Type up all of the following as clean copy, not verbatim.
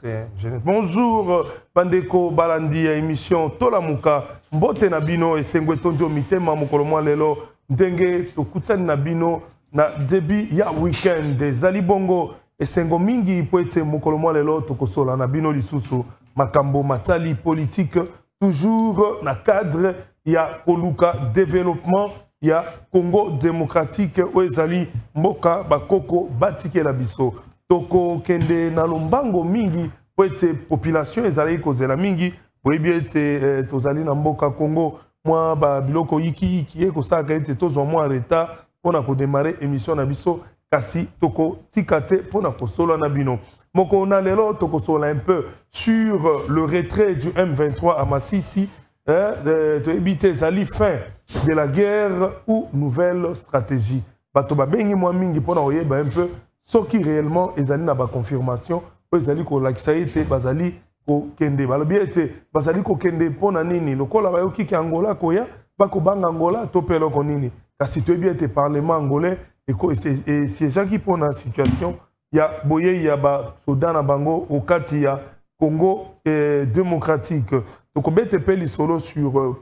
c'est jeunesse. Bonjour, Bandeko Balandi, émission Tolamuka, Mbote Nabino et Sengwetonjo Mitema Mokolomo Lelo, Ndenge Tokutani Nabino, na début ya week-end des Ali Bongo et Sengo Mingi Poete Mokolomo Lelo, Tokosola Nabino Lisusu, Makambo Matali politique, toujours na cadre, il y a Koluka développement. Il y a Congo démocratique, Oezali, Mboka, Bakoko, Batike Labiso. Toko Kende Nalombango Mingi, pour être population, Ezali Kozela Mingi, pour être Tozali Namboka Congo, moi, Biloko Iki, qui est Kosaka, et Tozo moi en retard, pour na démarrer émission Nabiso, Kasi, Toko, Tikate, pour na Solo Nabino. Donc on a l'élo, Toko Sola un peu sur le retrait du M23 à Massissi, de éviter Zali fin de la guerre ou nouvelle stratégie. Batoba bengi moi mingi pona oyeba un peu ce qui réellement ezali na ba confirmation ezali ko laksaite bazali ko kende balobiete bazali ko kende pona nini lokola bayoki ki Angola koya bako banga Angola topelo ko nini kasi to biete parlement angolais et c'est Jacques pona situation ya boye ya ba soda na bango au kati ya Congo démocratique. Donc, on met un solo sur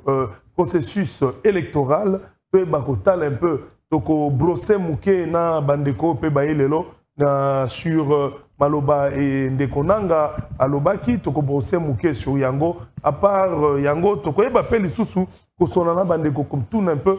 processus électoral, peut bakotal un peu. Donc, on brosse mouké na bandeko peut bailelo sur Maloba et Ndekonanga alobaki. Donc, on brosse mouké sur Yango. À part Yango, donc on appelle les sous kosonana bandeko comme tout un peu.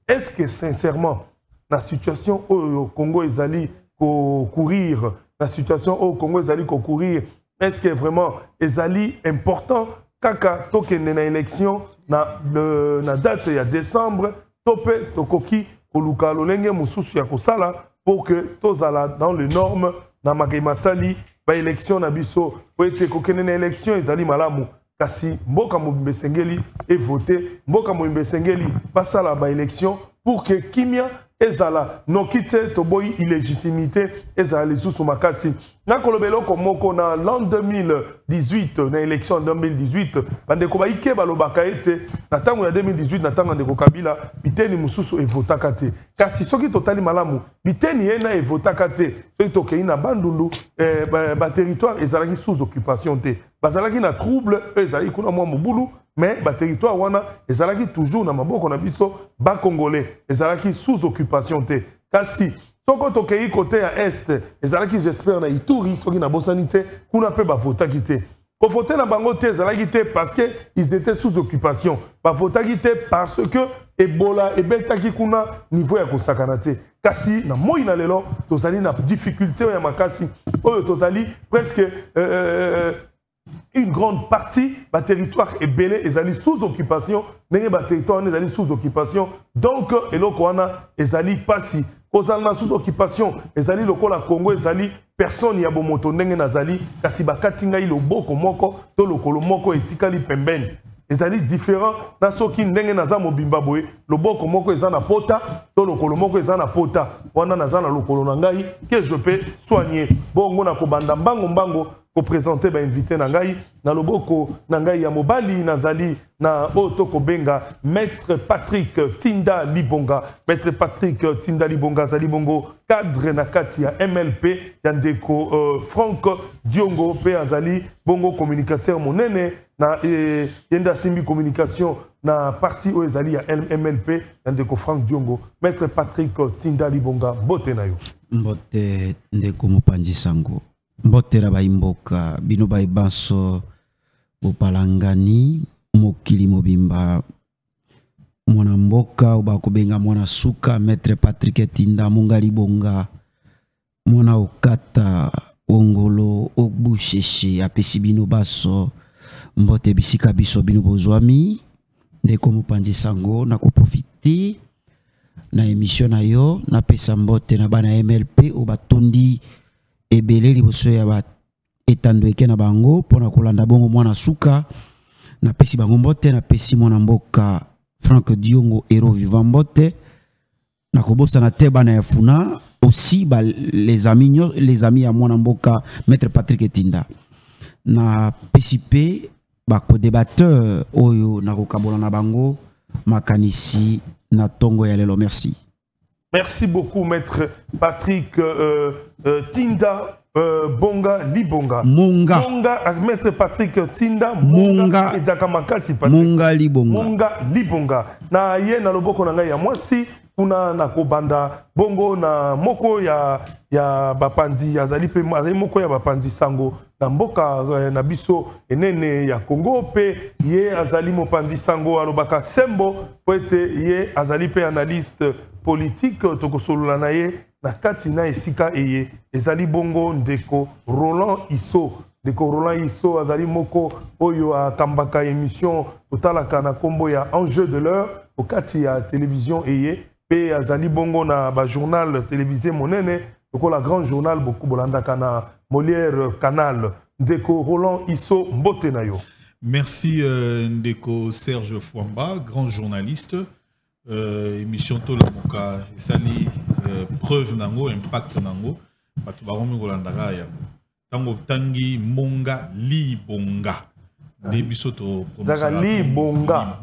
Est-ce que sincèrement la situation au Congo est allée courir? La situation au Congo est allée courir. Est-ce que vraiment ezali important kaka tokende na élection na date ya décembre topé tokoki koluka lolenge mususu ya kosala pour que tozala dans les normes na makematali ba élection na biso po ete kokende na élection ezali malamu kasi mboka mobimbe sengeli et voter mboka mobimbe sengeli basala ba élection pour que kimia ezala nokite toboyi illégitimité ezala lisusu makasi na kolobelo komoko na l'an 2018 na élection 2018 bandeko baike balobaka ete na tango ya 2018 na tango ndeko Kabila biteni mususu evotaka te kasi soki totali malamu biteni yena evotaka te soki tokei na bandundu ba territoire ezalaki sous occupation te bazalaki na trouble ezalaki kuna mwa mobulu mais ba territoire wana ezalaki toujours na maboko na biso ba congolais ezalaki sous occupation te kasi soko tokei côté ya est ezalaki j'espère na Ituri soki na bosanité kuna pe ba votaki te ko voter na bango te ezalaki te parce que ils étaient sous occupation ba votaki te parce que Ebola ebetaki kuna niveau ya kosakana te kasi na moi na lelo tozali na difficulté ya makasi oyo tozali presque une grande partie du territoire est belé et allé sous occupation, mais le territoire est allé sous occupation. Donc, et l'Okwana est allé passer. Aux Allemands sous occupation, les alliés locaux la Congo, les alliés personne y a bon moto n'engé nazali, kasiba katinga il oboko moko, to lokolo moko etikali pemben. Les alliés différents, na soki n'engé nazamo bimbabwe, loboko moko ezana pota, to lokolo moko ezana pota, wana nazana lokolo nangai que je peux soigner. Bongo na kobanda mbango mbango. Pour présenter ba invité nangai na loboko nangai ya mobali nazali na otoko benga maître Patrick Tinda Libonga maître Patrick Tinda Libonga zali bongo cadre na kati ya MLP ya ndeko Franck Diongo pe azali bongo communicateur monene na yenda simbi communication na parti o ezali ya MLP ya ndeko Franck Diongo maître Patrick Tinda Libonga bote na yo mbote ndeko Mopanzi Sango mbotera baimboka bino baibanso bopalangani mokili mobimba mwana mboka obakobenga mwana suka maître Patrick Tinda Mungali Bonga mwana okata ongolo ogbusheshi apesi bino baso mbote bisika biso bino bozwami ndeko Mopanzi Sango na koprofiter na émission na yo na pesa mbote na bana MLP obatondi ebele liboso ya ba etandweke na bango pona kolanda bongo mwana suka na pesi bango mbote na pesi mwana mboka Franck Diongo héros vivant mbote na kobosa na teba na yafuna aussi ba les amis ya mwana mboka maître Patrick Tinda na pesi pe ba ko débatteur oyo na kokabola na bango makanisi na tongo ya lelo merci. Merci beaucoup, maître Patrick Tinda Bonga Libonga. Monga. Monga, Maître Patrick Tinda. Monga. Ezaka makasi Patrick. Monga Libonga. Monga Libonga. Na ye na loboko na ngai ya mwasi kuna na kobanda bongo na moko ya bapanzi azali pe azali moko ya bapanzi sango na mboka na biso enene ya Congo pe ye azali mopanzi sango alobaka sembo po ete ye azali pe analyste politique tokosolola na ye na kati na esika eye ezali bongo ndeko Roland Iso. Ndeko Roland Iso azali moko oyo akambaka émission totalaka na kombo ya enjeu de l'heure au kati ya télévision eye pe azali bongo na ba journal télévisé monene la grand journal beaucoup bolandaka na Molière Canal. Ndeko Roland Iso mbote na yo. Merci Ndeko Serge Fouamba, grand journaliste. Émission Tola Moka, sali preuve nango, impact nango. Batu baromi golandaka ya. Tango tangi Monga Libonga. Debisoto prononce Libonga.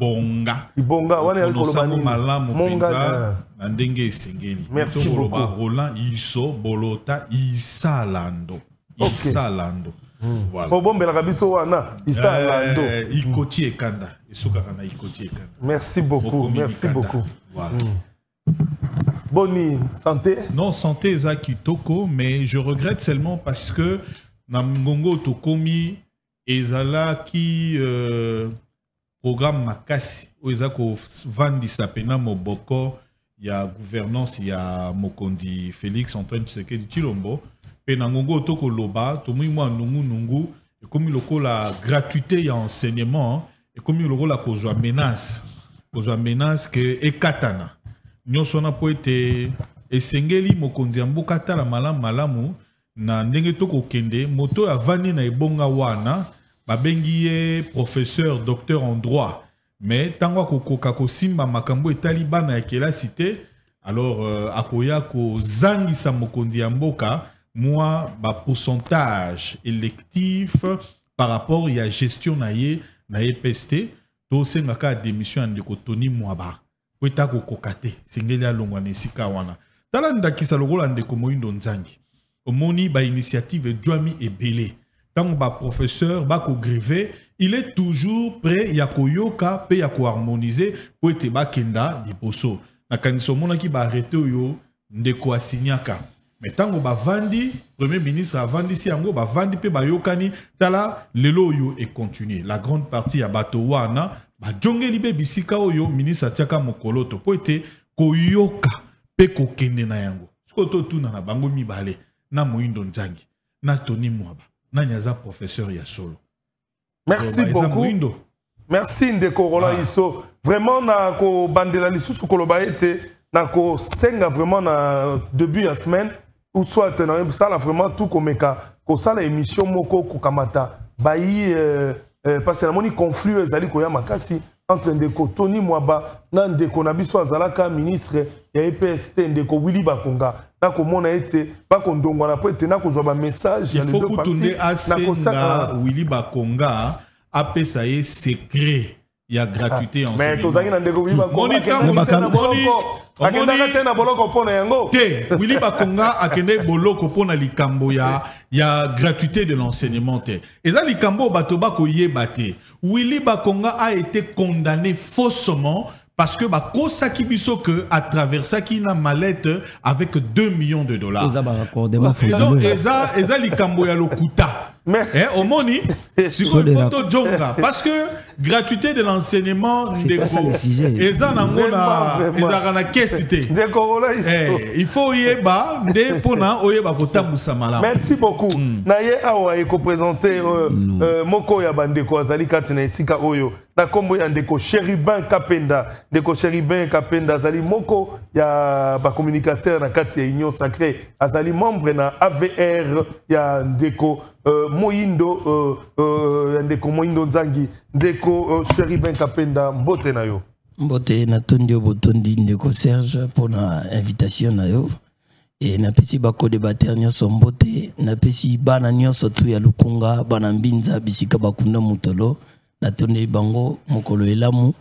Libonga wana ya kolobani malamu penza na ndenge esengeli. Merci beaucoup. Roland Iso Bolota Isalando. Isalando. Voilà. Bombela kabiso wana Isalando. Ikoti ekanda. Esukaka na ikoti ekanda. Merci beaucoup. Merci beaucoup. Voilà. Boni, santé? Non, santé Zaki Toko, mais je regrette seulement parce que Namgongo Tokomi ezala qui programme makasi oezako vandi sapena moboko ya gouvernance ya Mokondi Félix Antoine Tshisekedi Tshilombo pe nangongo toko loba to mwa nungu et comme la gratuité ya enseignement et comme la kozwa menace que ekatana nyonso na po ete esengeli Mokonzi mboka tala malamu na ndenge toko kende moto ya vandi na ebonga wana babengi ye professeur docteur en droit mais tango kokoka kosimba makambo etali bana ya kelasi alors akoya ko zangisa Mokonzi ya mboka moi ba pourcentage électif par rapport à gestion na ye PST to sengaka démission ndeko Tony Mwaba po etako kokate sengeli alongwa na esika wana tala ndakisa lokola ndeko Moindo Nzangi omoni ba initiative Djwami ebele tant ba professeur ba ko grévé il est toujours prêt ya koyoka pe ya ko harmoniser po ete ba kenda liboso na kaniso mona ki ba arrêter yo ndeko asinyaka mais tango ba vandi premier ministre a vandi si yango ba vandi pe ba yokani tala lelo yo et continuer la grande partie ya bato wana ba jongeli be bisika oyo ministre atiaka mokoloto po ete koyoka pe ko kende na yango sikoto tuna na bango mibale na Moindo Nzangi na Tony Mwaba na nyaza professeur ya solo. Merci beaucoup. Merci Ndeko Roland Iso. Vraiment na ko bandela lisusu koloba ete na ko senga vraiment na début ya semaine ou soit na ça là vraiment tout komeka ko sala émission moko ko kamata bayi parce que la moni conflit ezali ko ya makasi entre Ndeko Tony Mwaba na Ndeko na biso azalaka ministre ya EPST Ndeko Willy Bakonga na komona ete bakondongwa na po ete na kozwa ba message ya les deux parties na kosaka Willy Bakonga apesa ye secret ya gratuité en mais tozaki na Ndeko Willy Bakonga akendaka te na boloko pona yango te Willy Bakonga akende boloko pona likambo ya gratuité de l'enseignement te eza likambo bato bakoyeba te Willy Bakonga a été condamné faussement parce que Kosaki biso que à travers ça qui n'a mallette avec 2 millions de dollars. Eza likambo ya lokuta. Au moni, photo jonga parce que gratuité de l'enseignement eza nangona eza na kesité. Il faut yeba nde pona oyeba kotambusa malamu. Merci beaucoup. Na ye awa eko présenter moko ya bandeko azali kati na esika oyo. Na kombo ya Ndeko Chérubin Kapenda. Ndeko Chérubin Kapenda azali moko ya ba communicateur na kati ya Union Sacrée. Azali membre na AVR ya Ndeko Moindo Ndeko Moindo Nzangi. Ndeko Chérubin Kapenda mbote na yo. Mbote na tondio botondi Ndeko Serge pour na invitation na yo. Et na pesi bako débatteur nyonso mbote na pesi bana nyonso tu ya Lukunga bana mbinza bisika bakunda mutolo na tonne bango mokolo elamu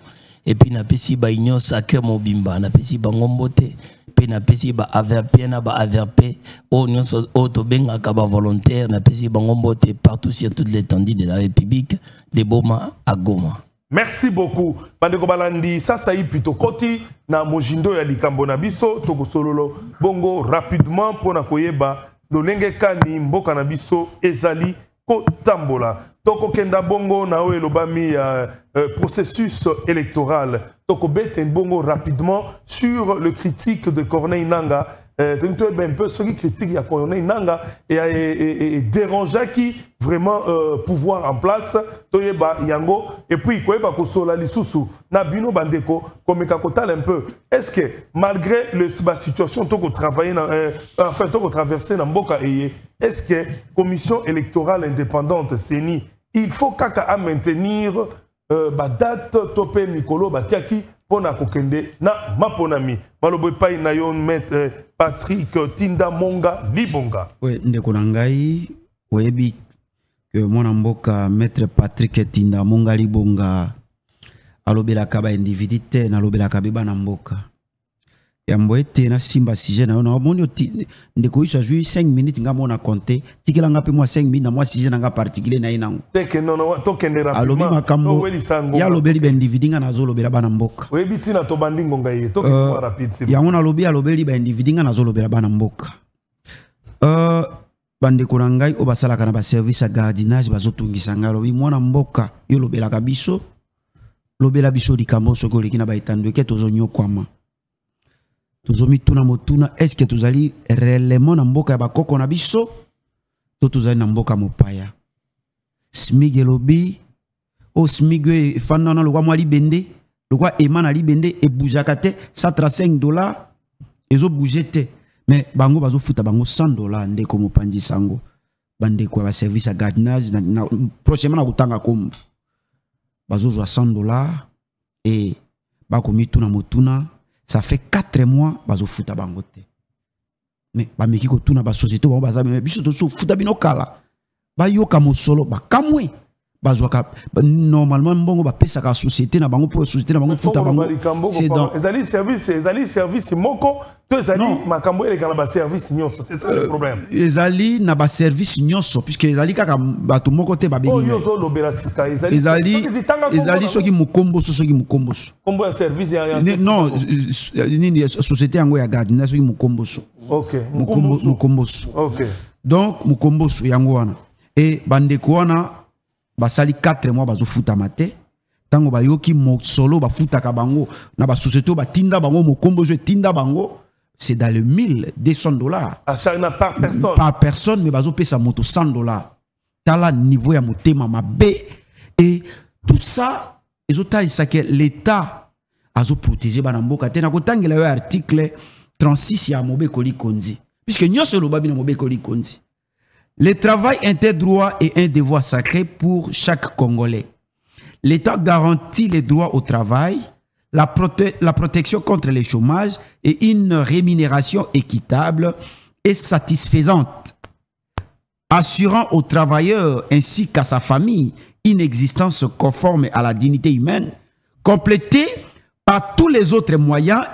et puis na pesi ba union sacré mobimba na pesi ba ngombote pe na pesi ba averpé na ba averpé o nyonso o to benga ka ba volontaire na pesi ba ngombote partout sur toute l'étendue de la République de Boma à Goma. Merci beaucoup. Bandeko balandi ça y plutôt koti na mojindo ya likambo na biso toko sololo bongo rapidement pona koyeba lolenge kani mboka na biso ezali ko tambola. Toko kenda bongo na oe lobami processus électoral. Toko bete bongo rapidement sur le critique de Corneille Nangaa. Un peu ce qui critique ya Corneille Nangaa et dérangeait qui vraiment pouvoir en place toyeba yango et puis koyeba ko sola lisusu na bino bandeko komeka kotala un peu. Est-ce que malgré la situation toko travailler enfin toko traverser na mboka est-ce que commission électorale indépendante CENI il faut kaka à maintenir ba date topé mikolo batiaki pona kokende na maponami malobo pai na yon maître Patrick Tinda Monga Libonga. Oui, ndeko na ngai oyebi que mwana mboka maître Patrick Tinda Monga Libonga alobelaka ba individu te na alobelaka be bana mboka. Yambo ete na simba sujet na ona moni ndeko iso jui 5 minutes nga mona compter tikela nga pe moi 5 minutes na moi sujet nga particulier na inango teke non to kende rapidement alobi makambo ya lobeli ba individu nga nazo lobela bana mboka we bitina to bandingo nga ye to kende rapide c'est ya ona lobeli ba individu nga nazo lobela bana mboka bandeko na ngai obasalaka na ba service ya gardiennage bazotungisa nga lobi mwana mboka yo lobela ka biso lobela biso likambo soko lekina ba etandwe ke tozo nyokwama tozomi tuna motuna est-ce que tozali réellement na mboka ya bakoko na biso to tozali na mboka mopaya smig elobi o smig fana na lokwa mwa libende lokwa ema na libende ebujaka te $135 ezo bouger te mais bango bazo futa bango $100 ndeko mopanzi sango bandeko ba service ya gardiennage na prochainement na kutanga kombo bazo zwa $100 et bakomi tuna motuna. Ça fait 4 mois bazo futa bangote. Mais ba meki ko tuna ba société ba baza mais biso to so futa bino kala. Ba yoka mosolo ba kamwe. Bazo ka normalement mbongo ba pesa ka société na bango pour société na bango futa bango. C'est dans ezali service moko to ezali makambo ele kana ba service nyonso, c'est ça le problème. Ezali na ba service nyonso puisque ezali kaka bato moko te ba beni. Yozo lobela sika ezali soki mukomboso soki mukomboso. Kombo ya service ya non nini société yango ya gardiennage soki mukomboso. OK. Mukomboso. OK. Donc mukomboso yango wana. Et bandeko wana basali 4 mois bazo futa mate tango bayoki mosolo ba futa ka bango na ba société ba tinda bango mukomboso tinda bango c'est dans le $1,200 à chaque par personne mais bazo pesa moto $100 tala niveau ya motema mabe et tout ça ezotali que l'état azo protéger bana mboka te na kotangela yo article 36 ya Mobekoli Konzi puisque nyonso lo babi na Mobekoli Konzi. Le travail est un droit et un devoir sacré pour chaque Congolais. L'État garantit les droits au travail, la protection contre le chômage et une rémunération équitable et satisfaisante, assurant aux travailleurs ainsi qu'à sa famille une existence conforme à la dignité humaine, complétée par tous les autres moyens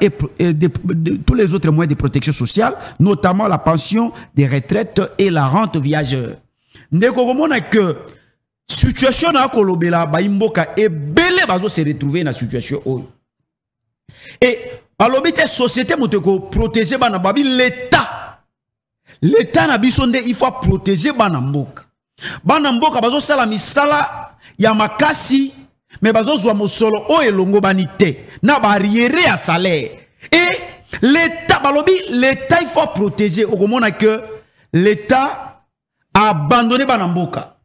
tous les autres moyens de protection sociale, notamment la pension des retraites et la rente viageur. Ndeko komona que situation na kolobela ba imboka e belé bazo se retrouver na situation oyo. Et alobite société moteko protéger bana babi l'état na biso nde il faut protéger bana mboka. Bana mboka bazo sala misala ya makasi mais bazo zwa mosolo o elongo banité na barrière à salaire et l'état balobi l'état il faut protéger au komona que l'état a abandonné bana mboka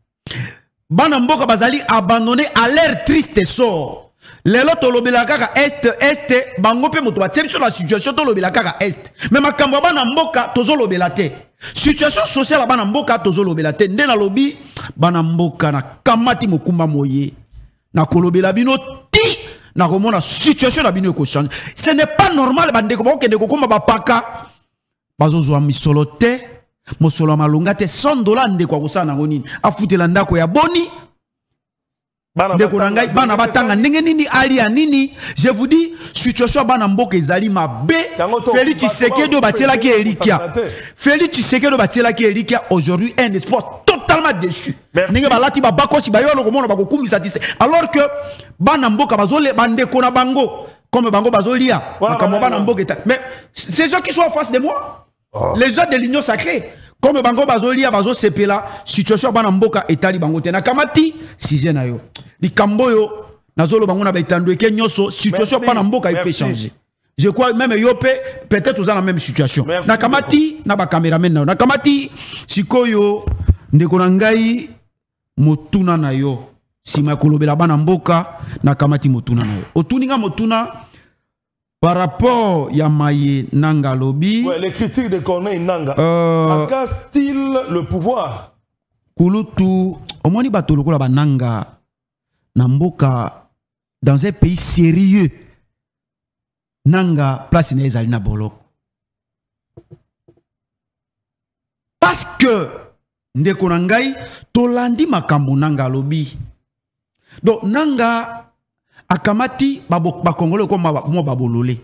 bazali abandonné à leur triste sort lelo tolobela kaka est bango pe moto batie sur la situation tolobela kaka est mais makambo bana mboka tozolobela te situation sociale bana mboka tozolobela te nde na lobi bana mboka na kamati mokumba moye na kolobela bino ti na komona situation na bino ko changer. Ce n'est pas normal bandeko ba okende kokoma bapaka bazozwa misolo te mosolo malonga te $100 ndeko akosana nango nini afutela ndako ya boni ndeko na ngai bana batanga ndenge nini ali ya nini. Je vous dis situation bana mboka ezali mabe. Félix Tshisekedi batielaki Elikia. Félix Tshisekedi batielaki Elikia aujourd'hui un espoir totalement déçu. Ndenge balati ba bakosi ba yolo komona bakokumisa tise. Alors que bana mboka bazole bandeko na bango comme bango bazolia makambo bana mboka eta. Mais ces gens qui sont en face de moi, les gens de l'Union sacrée comme bango bazolia bazo sepela situation bana mboka etali bango te na kamati sujet na yo likambo yo nazolo bango na betando eke nyoso situation bana mboka peut changer. Je crois même yo peut-être dans la même situation. Na kamati na ba cameraman na kamati sikoyo ndeko na ngai motuna na yo sima kolobela bana mboka na kamati motuna na yo otuninga motuna par rapport ya maye nanga lobby. Ouais, les critiques de Corneille Nanga. À quel style le pouvoir? Kulutu, au moins, bato lokola ba nanga namboka dans un pays sérieux. Nanga place na ezali na boloko. Parce que ndeko na ngai tolandi makambo nanga lobby. Donc nanga akamati ba kongole ko mo babolole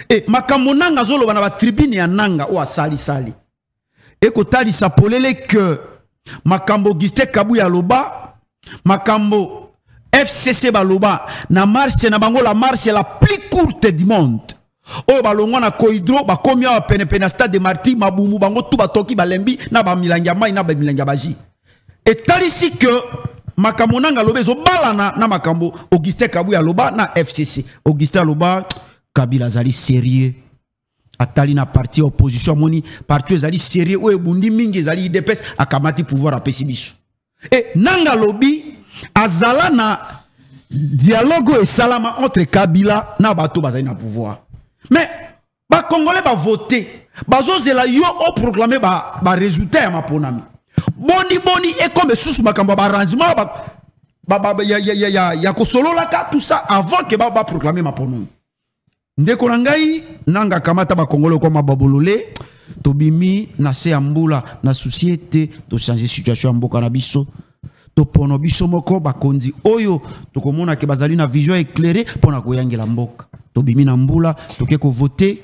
et makambo nanga zolo bana ba tribune ya nanga o asali sali et ko tali sapolele que makambo Augustin Kabuya loba makambo FCC baloba na marche na bango la marche la plus courte du monde o balongwa na koidro ba komia pene pene stade de Marty mabumu bango tout batoki balembi na ba milanga mai na ba milanga baji et tali si que makambo nanga lobe zo balana na makambo Augustin Kabuya loba na FCC Augustin loba Kabila zali sérieux atali na parti opposition moni parti zali sérieux o ebundi mingi zali IDPS akamati pouvoir apesi biso et nanga lobi azala na dialogue et salama entre Kabila na bato bazali na pouvoir mais ba congolais ba voter bazo zela yo o proclamer ba résultat ya maponami boni et comme sous makambo ba arrangement ya kosolola ka tout ça avant que ba proclamer maponami ndeko ngai nanga kamata ba congolais comme babolole tobimi na se ambula na société to changer situation mboka na biso to pono biso moko bakonzi oyo to komona ke bazali na vision éclairée pona koyangela mboka tobimi na mbula toke ko voter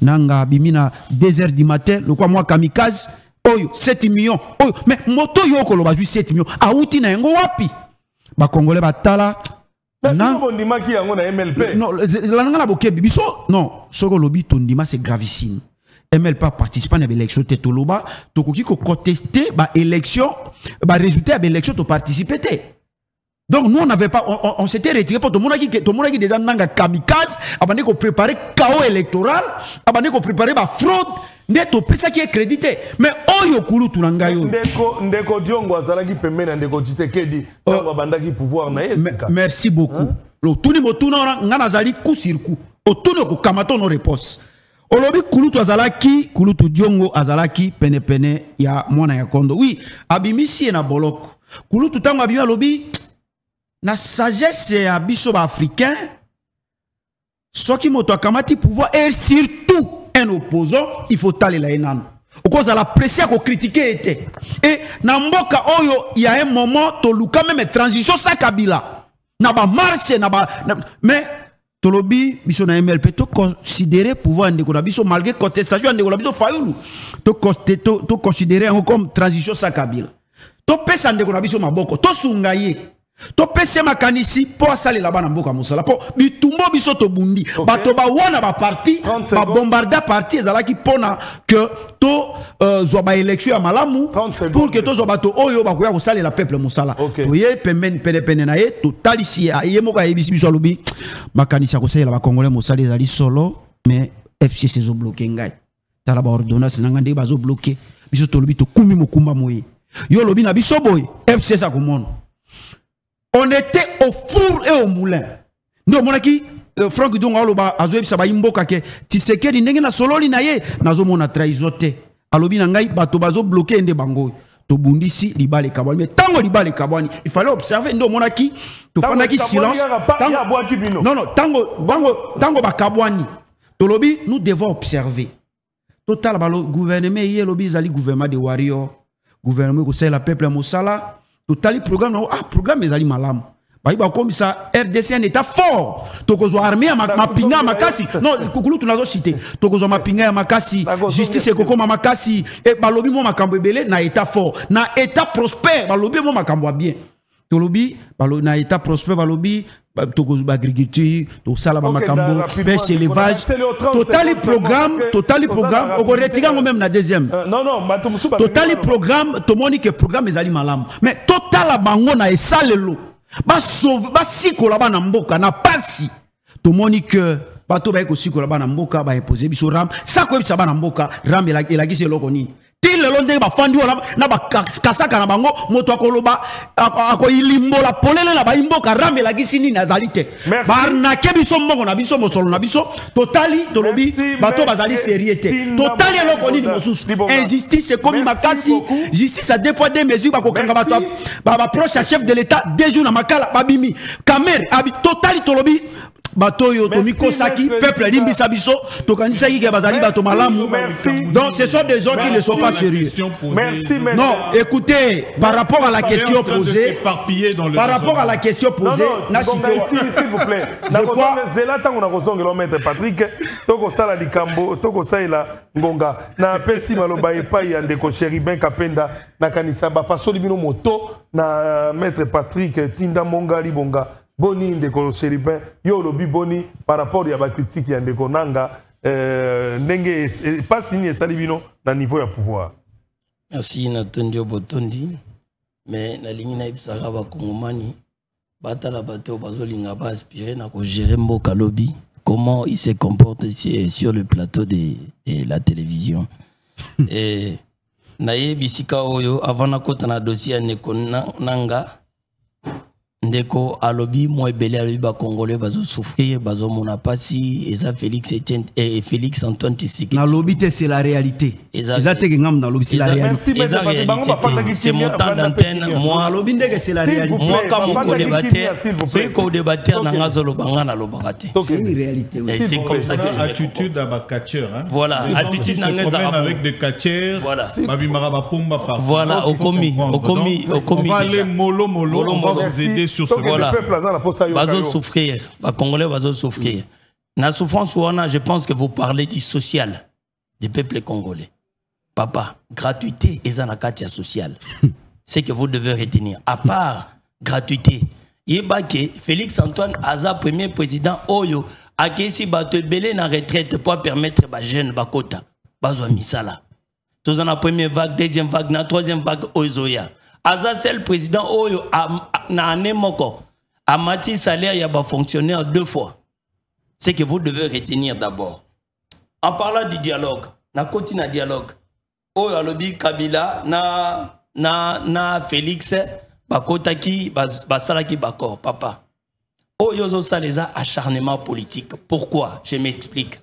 nanga bimi na 2 h du matin le quoi moi kamikaze oyo 7 millions oyo mais moto yo ko lo bazui 7 millions auti na yango wapi ba congolais batala non bondima ki yango na MLP non la nga na bokebi biso non soko lobi tondima c'est gravissime MLP participant à l'élection tetoloba to koki ko contester ba élection ba résultat ba élection to participer té. Donc nous on n'avait pas on s'était retiré pour tout le monde qui déjà nanga kamikaze abandé ko préparer chaos électoral abandé ko préparer ba fraude neto pesa qui est crédité mais oyo kulu tunanga yo ndeko diongo azalaki pembe na ndeko Tshisekedi tango bandaki pouvoir na yesika. Merci beaucoup lo tuni motuna ngana zali coup sur coup otuni ko kamato no réponse olobi kulutu azalaki kulutu diongo azalaki pene pene ya mwana ya kondo oui abimisi na boloko kulutu tango abimi alobi na sagesse ya biso ba africain soki moto akamati pouvoir et surtout un opposant il faut taler la enano cause à la pression ko critiquer était et na mboka oyo il y a un moment to luka même transition sa Kabila na ba marche na ba mais tolobi biso na MLP to considérer pouvoir ndeko na biso malgré contestation ndeko na biso fayulu to considérer comme transition sa Kabila to pesa ndeko na biso maboko to sungaye to pesa makanisi po asali la bana mboka musala po bitumbo biso to bundi bato ba wana ba parti ba bombarda parti ezalaki pona que to zo ba élection ya malamu pour que to zo bato oyo ba koya ko sali la peuple musala to ye pemben pene na ye to talisi ye moko ya ebisi biso lobi makanisi ko sali la ba congolais musala ezali solo mais FCC zo bloquer ngai tala ba ordonnance nanga ndé ba zo bloquer biso to lobi to kumi mokumba moye yo lobi na biso boy FCC sa komona. On était au four et au moulin. Nous, mon aki, Franck Diongo aloba azoebi saba imboka ke Tshisekedi ndenge na sololi na ye nazo mona traizote. Alobi na ngai bato bazo bloquer ende bango. To bundisi libale kabwani. Mais tango libale kabwani, il fallait observer ndo mona ki to fandaki silence. Non non, tango ba kabwani. To lobi nous devons observer. Total balo gouvernement hier lobi zali gouvernement de warrior. Gouvernement ko c'est la peuple mosala. Totali programme programme ezali malamu Baïba comme ça, RDC un état fort. Tokozo armée à mapinga à makasi. Non, Koukoulou tu l'as cité. Tokozo mapinga à makasi. Justice et Koko makasi. Et balobi mo makambo belé na état fort. Na état prospère. Balobi mo makambo bien. Tolobi, na état prospère balobi. Tokozo agriculture, to sala makambo, pêche élevage. Total programme. On retire même la deuxième. Non, Total programme. To monique programme ezali malam. Mais total bango na esalelo. Basi kolaba na mboka na pasi to monique bato ba ko sikolaba na mboka ba imposer biso ram sa ko bisa ba na mboka ram elagisi eloko ni til le londe ba fandi wala na ba kasaka na bango moto akoloba ako ilimbola polele na ba imboka ram elagisi ni nazalite barna ke biso mbongo na biso mosolo na biso totali tolobi bato bazali sérieuté totali eloko ni mosusu injustice komi makasi justice a deux poids deux mesures ba ko kanga bato ba proche chef de l'état deux jours na makala babimi caméra abi totali tolobi bato yo tomiko saki peuple limbisa biso tokanisa ki bazali bato malamu. Donc ce sont des gens qui ne sont pas sérieux. Merci. Non, écoutez, par rapport à la question posée, par rapport à la question posée, s'il vous plaît. Zela tango na kozongela maître Patrick toko sala likambo toko sala ngonga na pesi maloba epai ya ndeko Chéribin Kapenda na kanisa ba pasoli bino moto na maître Patrick Tinda Mongali Bonga boni ndeko Chéribin yo lobi boni par rapport ya ba critique ya ndeko nanga ndenge pas signé salibino na niveau ya pouvoir. Merci Natondio Botondi mais na lingi na ibisaka ba kongomani batala bato bazolinga ba aspirer na ko gérer mboka lobi comment il se comporte sur le plateau de la télévision. Et naye bisika oyo avant na kota na dossier ndeko nanga ndeko alobi mo ebele alobi ba congolais bazo souffrir bazo mona pasi eza Félix Etienne et Félix Antoine Tshisekedi na lobi c'est la réalité eza teke ngam na lobi c'est la réalité c'est mon temps d'antenne moi lobi ndeke c'est la réalité moi comme ko débatteur c'est ko débatteur na ngazo lobanga na lobakate c'est une réalité c'est comme ça que attitude à ba catcheur hein voilà attitude na ngaza avec des catcheurs voilà babimara ba pomba par voilà okomi on va aller mollo on va vous aider sur ce voilà. Bazo souffrir, les Congolais bazo souffrir. La souffrance je pense que vous parlez du social du peuple congolais. Papa, gratuité et zanakatia social. C'est que vous devez retenir. À part gratuité, Yébake, Félix Antoine Aza, premier président Oyo, a qui bato belé na retraite pour permettre aux jeunes bakota, bazo misala. Tous en la première vague, deuxième vague, na troisième vague Ozoya. Aza c'est le président Oyo na anemoko a mati salaire ya ba fonctionnaire 2 fois. C'est que vous devez retenir d'abord. En parlant du dialogue, na koti na dialogue. Oyo alobi Kabila na Félix bakota ki basala ki bakor papa. Oyo zo saleza acharnement politique. Pourquoi? Je m'explique.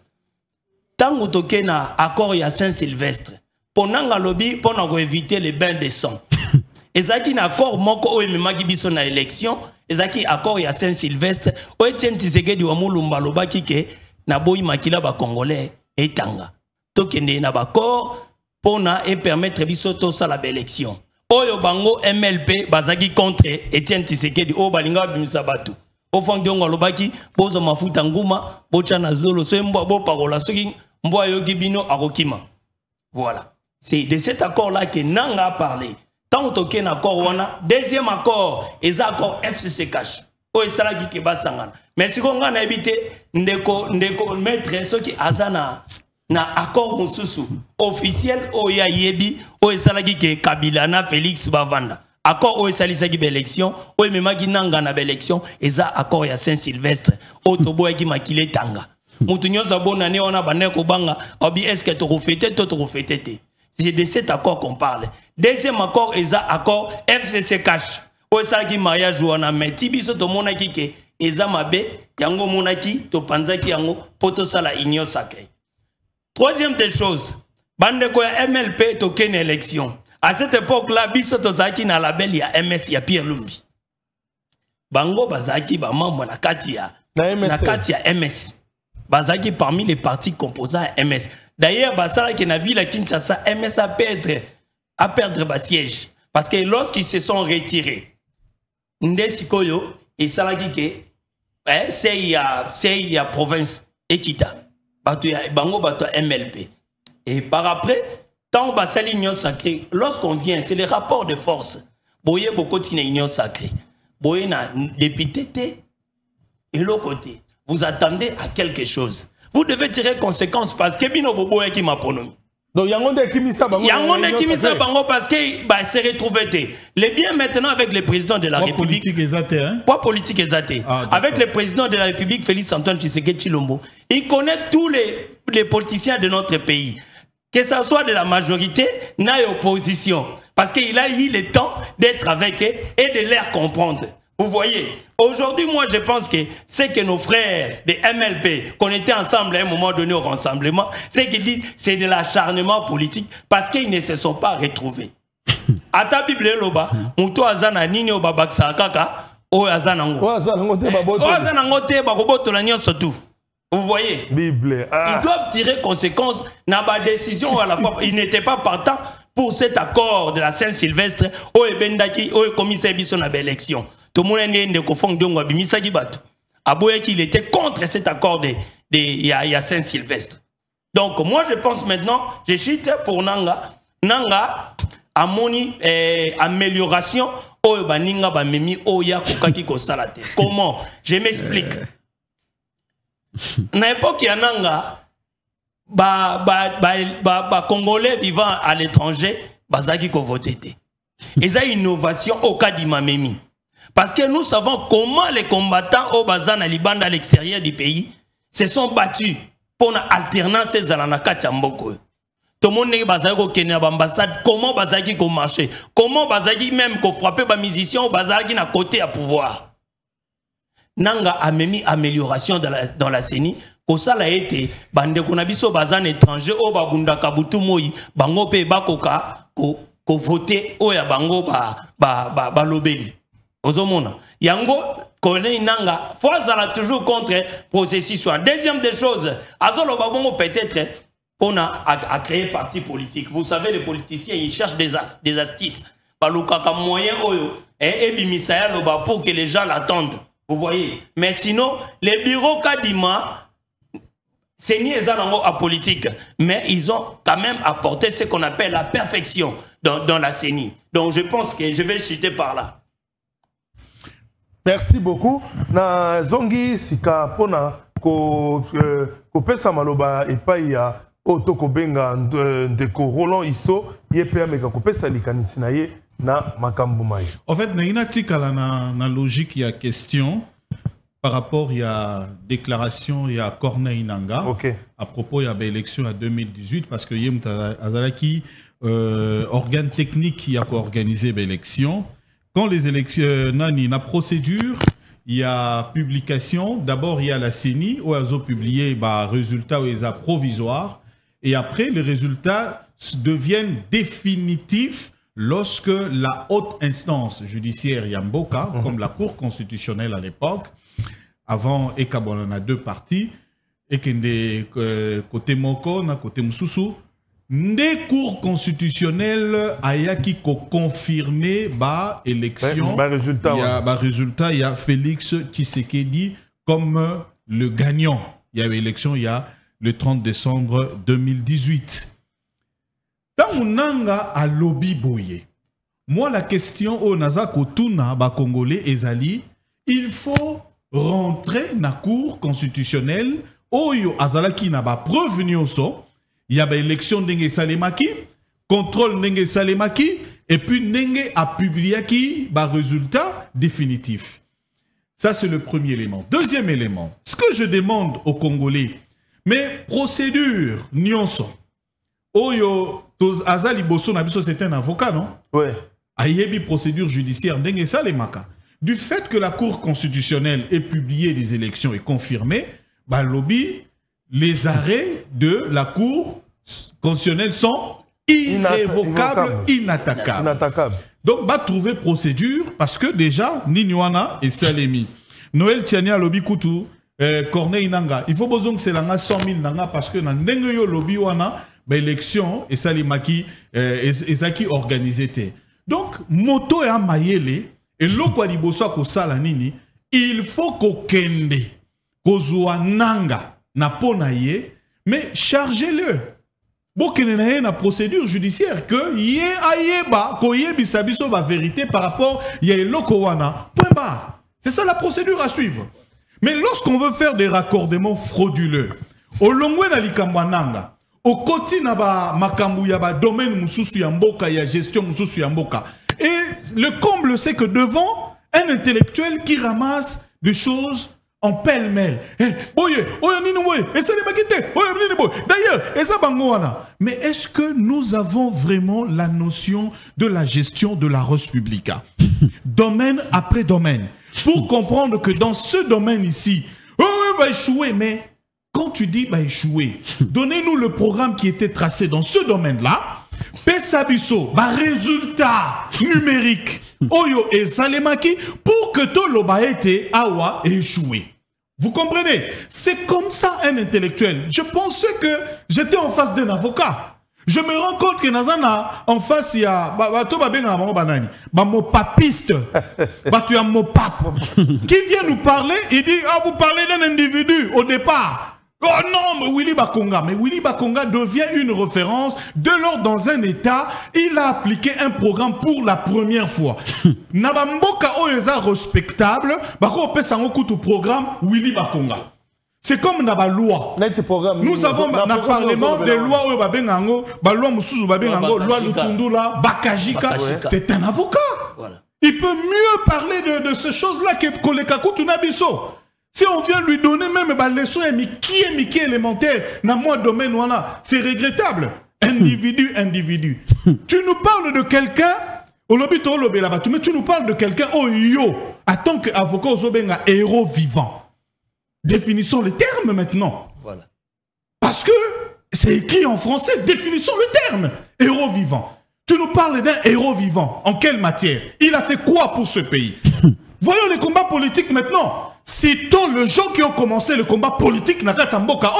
Tango toke na accord ya Saint-Sylvestre. Ponanga lobi pona ko éviter les bains de sang. Ezaki na accord moko o ememaki biso na élection ezaki accord ya Saint-Sylvestre o Etienne Tshisekedi wa Mulumba lobaki ke na boyi makila ba congolais etanga tokende na bakor pona et permettre biso to sala ba élection oyo bango MLP bazaki contre Etienne Tshisekedi o balinga bimisa batu o fondiongo lobaki bozo mafuta nguma bocha na zolo so mbo bo parola soki mbo ayoki bino akokima. Voilà, c'est de cet accord là que Nanga a parlé. Tant que un accord, deuxième accord, et accord FCC cash. O esala ki ke basangana. Mais si on a évité ndeko mettre ce qui azana na accord mususu officiel o ya yebi o esala ki ke Kabila na Félix bavanda. Accord o esali sa ki be élection o mema ki nanga na be élection eza accord ya Saint-Sylvestre o tobo ya ki makile tanga. Mutu nyoza bona ne ona baneko banga obi est-ce que to refete to refete. C'est de cet accord qu'on parle. Deuxième accord, c'est l'accord FCC cash. Ou ça qui mariage ou on a mis tibiso to monaki ke eza mabe yango monaki to panzaki yango poto sala igno sakai. Troisième des choses, bande ko ya MLP to ken élection. À cette époque-là, biso to zaki na label ya MS ya Pierre Lumbi. Bango bazaki ba membre na kati ya MS. Bazaki parmi les partis composants à MS. D'ailleurs, Basala qui est dans la ville à Kinshasa, MS a perdre siège. Parce que lorsqu'ils se sont retirés, Ndesikoyo, et ça l'a dit que c'est il y a province Ekita bango bato MLP et par après tant que l'union sacrée lorsqu'on vient c'est les rapports de force boye beaucoup de union sacrée boye na député et l'autre côté vous attendez à quelque chose vous devez tirer conséquence parce que bino bobo qui m'a pronommé. Donc, il y a un qui mis ça bango parce que c'est retrouvé. Les biens maintenant avec le président de la République. Pas politique exaté. Avec le président de la République, Félix Antoine Tshisekedi Tshilombo. Il connaît tous les politiciens de notre pays. Que ce soit de la majorité, n'a opposition. Parce qu'il a eu le temps d'être avec eux et de les comprendre. Vous voyez, aujourd'hui, moi, je pense que c'est que nos frères de MLP, qu'on était ensemble à un moment donné au rassemblement, c'est qu'ils disent c'est de l'acharnement politique parce qu'ils ne se sont pas retrouvés. À ta Bible, Loba, Mouto Azana Nini Obabaksa Kaka, O Azanango. O Azanangote, Baroboto Lanyon surtout. Vous voyez, Bible. Ils doivent tirer conséquence dans ma décision à la fois. Ils n'étaient pas partants pour cet accord de la Saint-Sylvestre, O Ebendaki, O Commissaire Bisson à l'élection. Tout le monde il était contre cet accord de Saint-Sylvestre. Donc, moi, je pense maintenant, je chute pour Nanga. Nanga a moni amélioration. Comment? Je m'explique. À l'époque, il y a Nanga, Congolais vivant à l'étranger, bazaki ko voté. Et ça, innovation au cas d'Imamemi. Parce que nous savons comment les combattants au Bazan à Liban à l'extérieur du pays se sont battus pour une alternance à la Nakachamboko. Tout le monde est au Kenya, l'ambassade, comment Bazaki a marché, comment Bazaki même qu'on frappé les musiciens au Bazaki à côté à pouvoir. Nanga a mis amélioration dans la CENI, que ça a été, bande qu'on a vu au Bazan étranger, au Babunda Kabutu Moi, Bango Pe Bakoka, ko voté, au Yabango ba lobeli. Ozomona. Yango, connaît Nanga, fois ça toujours contre processus. Deuxième des choses, Azolo Babongo peut-être on a créé parti politique. Vous savez, les politiciens, ils cherchent des astuces. Balukaka moyen et bimisaya loba pour que les gens l'attendent. Vous voyez. Mais sinon, les bureaux Kadima, c'est ni à politique, mais ils ont quand même apporté ce qu'on appelle la perfection dans la CENI. Donc je pense que je vais citer par là. Merci beaucoup. Na zongi sika pona ko pesa maloba epai ya otoko benga ndeko Roland Isso yepe ameka ko pesa likanisi na ye na makambo mai. En fait, na inatikala na logique ya question par rapport à déclaration ya Corneille Nanga à propos ya élection en 2018 parce que yem azalaki organe technique qui a organisé l'élection. Quand les élections, la procédure, il y a publication. D'abord, il y a la CENI où ils ont publié les résultats provisoires. Et après, les résultats deviennent définitifs lorsque la haute instance judiciaire Yamboka, comme la Cour constitutionnelle à l'époque, avant Ekabon, on a deux parties, et côté Moko, côté Moussoussou, des cours constitutionnels ayaki ko confirmé ba élection résultat il y a Félix Tshisekedi comme le gagnant. Il y a eu élection il y a le 30 décembre 2018. Dans Nanga a lobby boye. Moi la question au naza kotuna ba congolais ezali, il faut rentrer na cour constitutionnelle oyo azalaki na ba preuve nyonso. Il y a l'élection d'Nenge Salemaki, contrôle Nenge Salemaki, et puis Nenge a publié qui résultat définitif. Ça, c'est le premier élément. Deuxième élément, ce que je demande aux Congolais, mais procédure, nyonso. Oyo, Azali Bosso Nabiso, c'est un avocat, non? Ouais. Ayebi procédure judiciaire Nenge Salemaka. Du fait que la Cour constitutionnelle ait publié les élections et confirmé, bah, lobby, les arrêts de la Cour constitutionnelle sont irrévocables, inattaquables. Donc, va trouver procédure parce que déjà, Niniwana et Salemi. Noël Tiania lobby Koutou, Corneille Nanga. Il faut besoin que c'est là 100 000 Nanga parce que dans le lobby wana, élection et Salimaki et Zaki organisé. Donc, moto et amayele et l'okwa liboso ko sala nini il faut qu'on kende, kozwa nanga, na pona ye, mais chargez-le. Bon, qu'il y ait une procédure judiciaire que yé ayeba, ko yé bisabiso ba vérité par rapport yé lokowana. Point barre. C'est ça la procédure à suivre. Mais lorsqu'on veut faire des raccordements frauduleux, au longwe na likambwananga, au koti na ba makambu ya ba domaine mususu ya mboka ya gestion mususu ya mboka. Et le comble c'est que devant un intellectuel qui ramasse des choses en pêle-mêle. D'ailleurs, mais est-ce que nous avons vraiment la notion de la gestion de la res publica, domaine après domaine, pour comprendre que dans ce domaine ici, va échouer, mais quand tu dis va échouer, donnez-nous le programme qui était tracé dans ce domaine-là, Pesabiso, résultat numérique. Oyo et Salemaki pour que tout l'obaïté awa échoué. Vous comprenez? C'est comme ça un intellectuel. Je pensais que j'étais en face d'un avocat. Je me rends compte que Nazana en face il y a mon papiste, tu as mon pape qui vient nous parler. Il dit vous parlez d'un individu au départ. Oh non, mais Willy Bakonga. Mais Willy Bakonga devient une référence dès lors dans un état, il a appliqué un programme pour la première fois. Nabamboka Oeza respectable, Bako Pesango Koutou programme Willy Bakonga. C'est comme dans la loi. Nous avons dans le Parlement des lois où Babengango, loi Moussou Babengango, loi Lutundula, Bakajika. C'est un avocat. Voilà. Il peut mieux parler de ces choses-là que Kolekakou Tunabiso. Si on vient lui donner même les leçons qui est élémentaire dans mon domaine, c'est regrettable. Individu. Tu nous parles de quelqu'un, mais tu nous parles de quelqu'un, en tant qu'avocat, héros vivant. Définissons le terme maintenant. Voilà. Parce que c'est écrit en français, définissons le terme. Héros vivant. Tu nous parles d'un héros vivant. En quelle matière? Il a fait quoi pour ce pays? Voyons les combats politiques maintenant. Citons les gens qui ont commencé le combat politique Nakatamboka.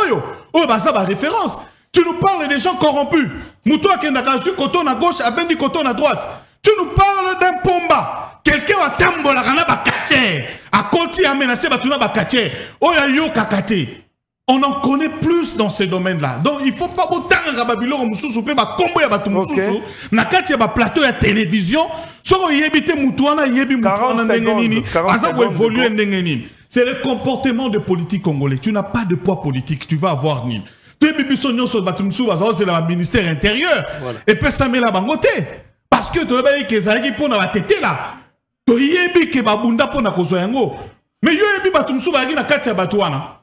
Bazaba référence. Tu nous parles des gens corrompus. Moutoua Kendakasu, coton à gauche, Abendi coton à droite. Tu nous parles d'un pomba. Quelqu'un a tambola rana bakate. A Koti a menacé batuna bakate. Oya yo kakate. On en connaît plus dans ces domaines-là. Donc il ne faut pas autant à Babylone Moussou pe ba combo ya batu Moussou. Nakati ya ba plateau ya télévision. Soro yebite Moutouana yebi Moutouana ndengenini. Azabo évoluer ndengenini. C'est le comportement de politique congolais. Tu n'as pas de poids politique, tu vas avoir ni. Tu c'est le ministère intérieur. Et puis ça met la bangote. Parce que tu as dit que ça pour la tête là. Tu as dit que babunda pour na kozoyango. Mais yo yebi batumsu ba na katia batouana.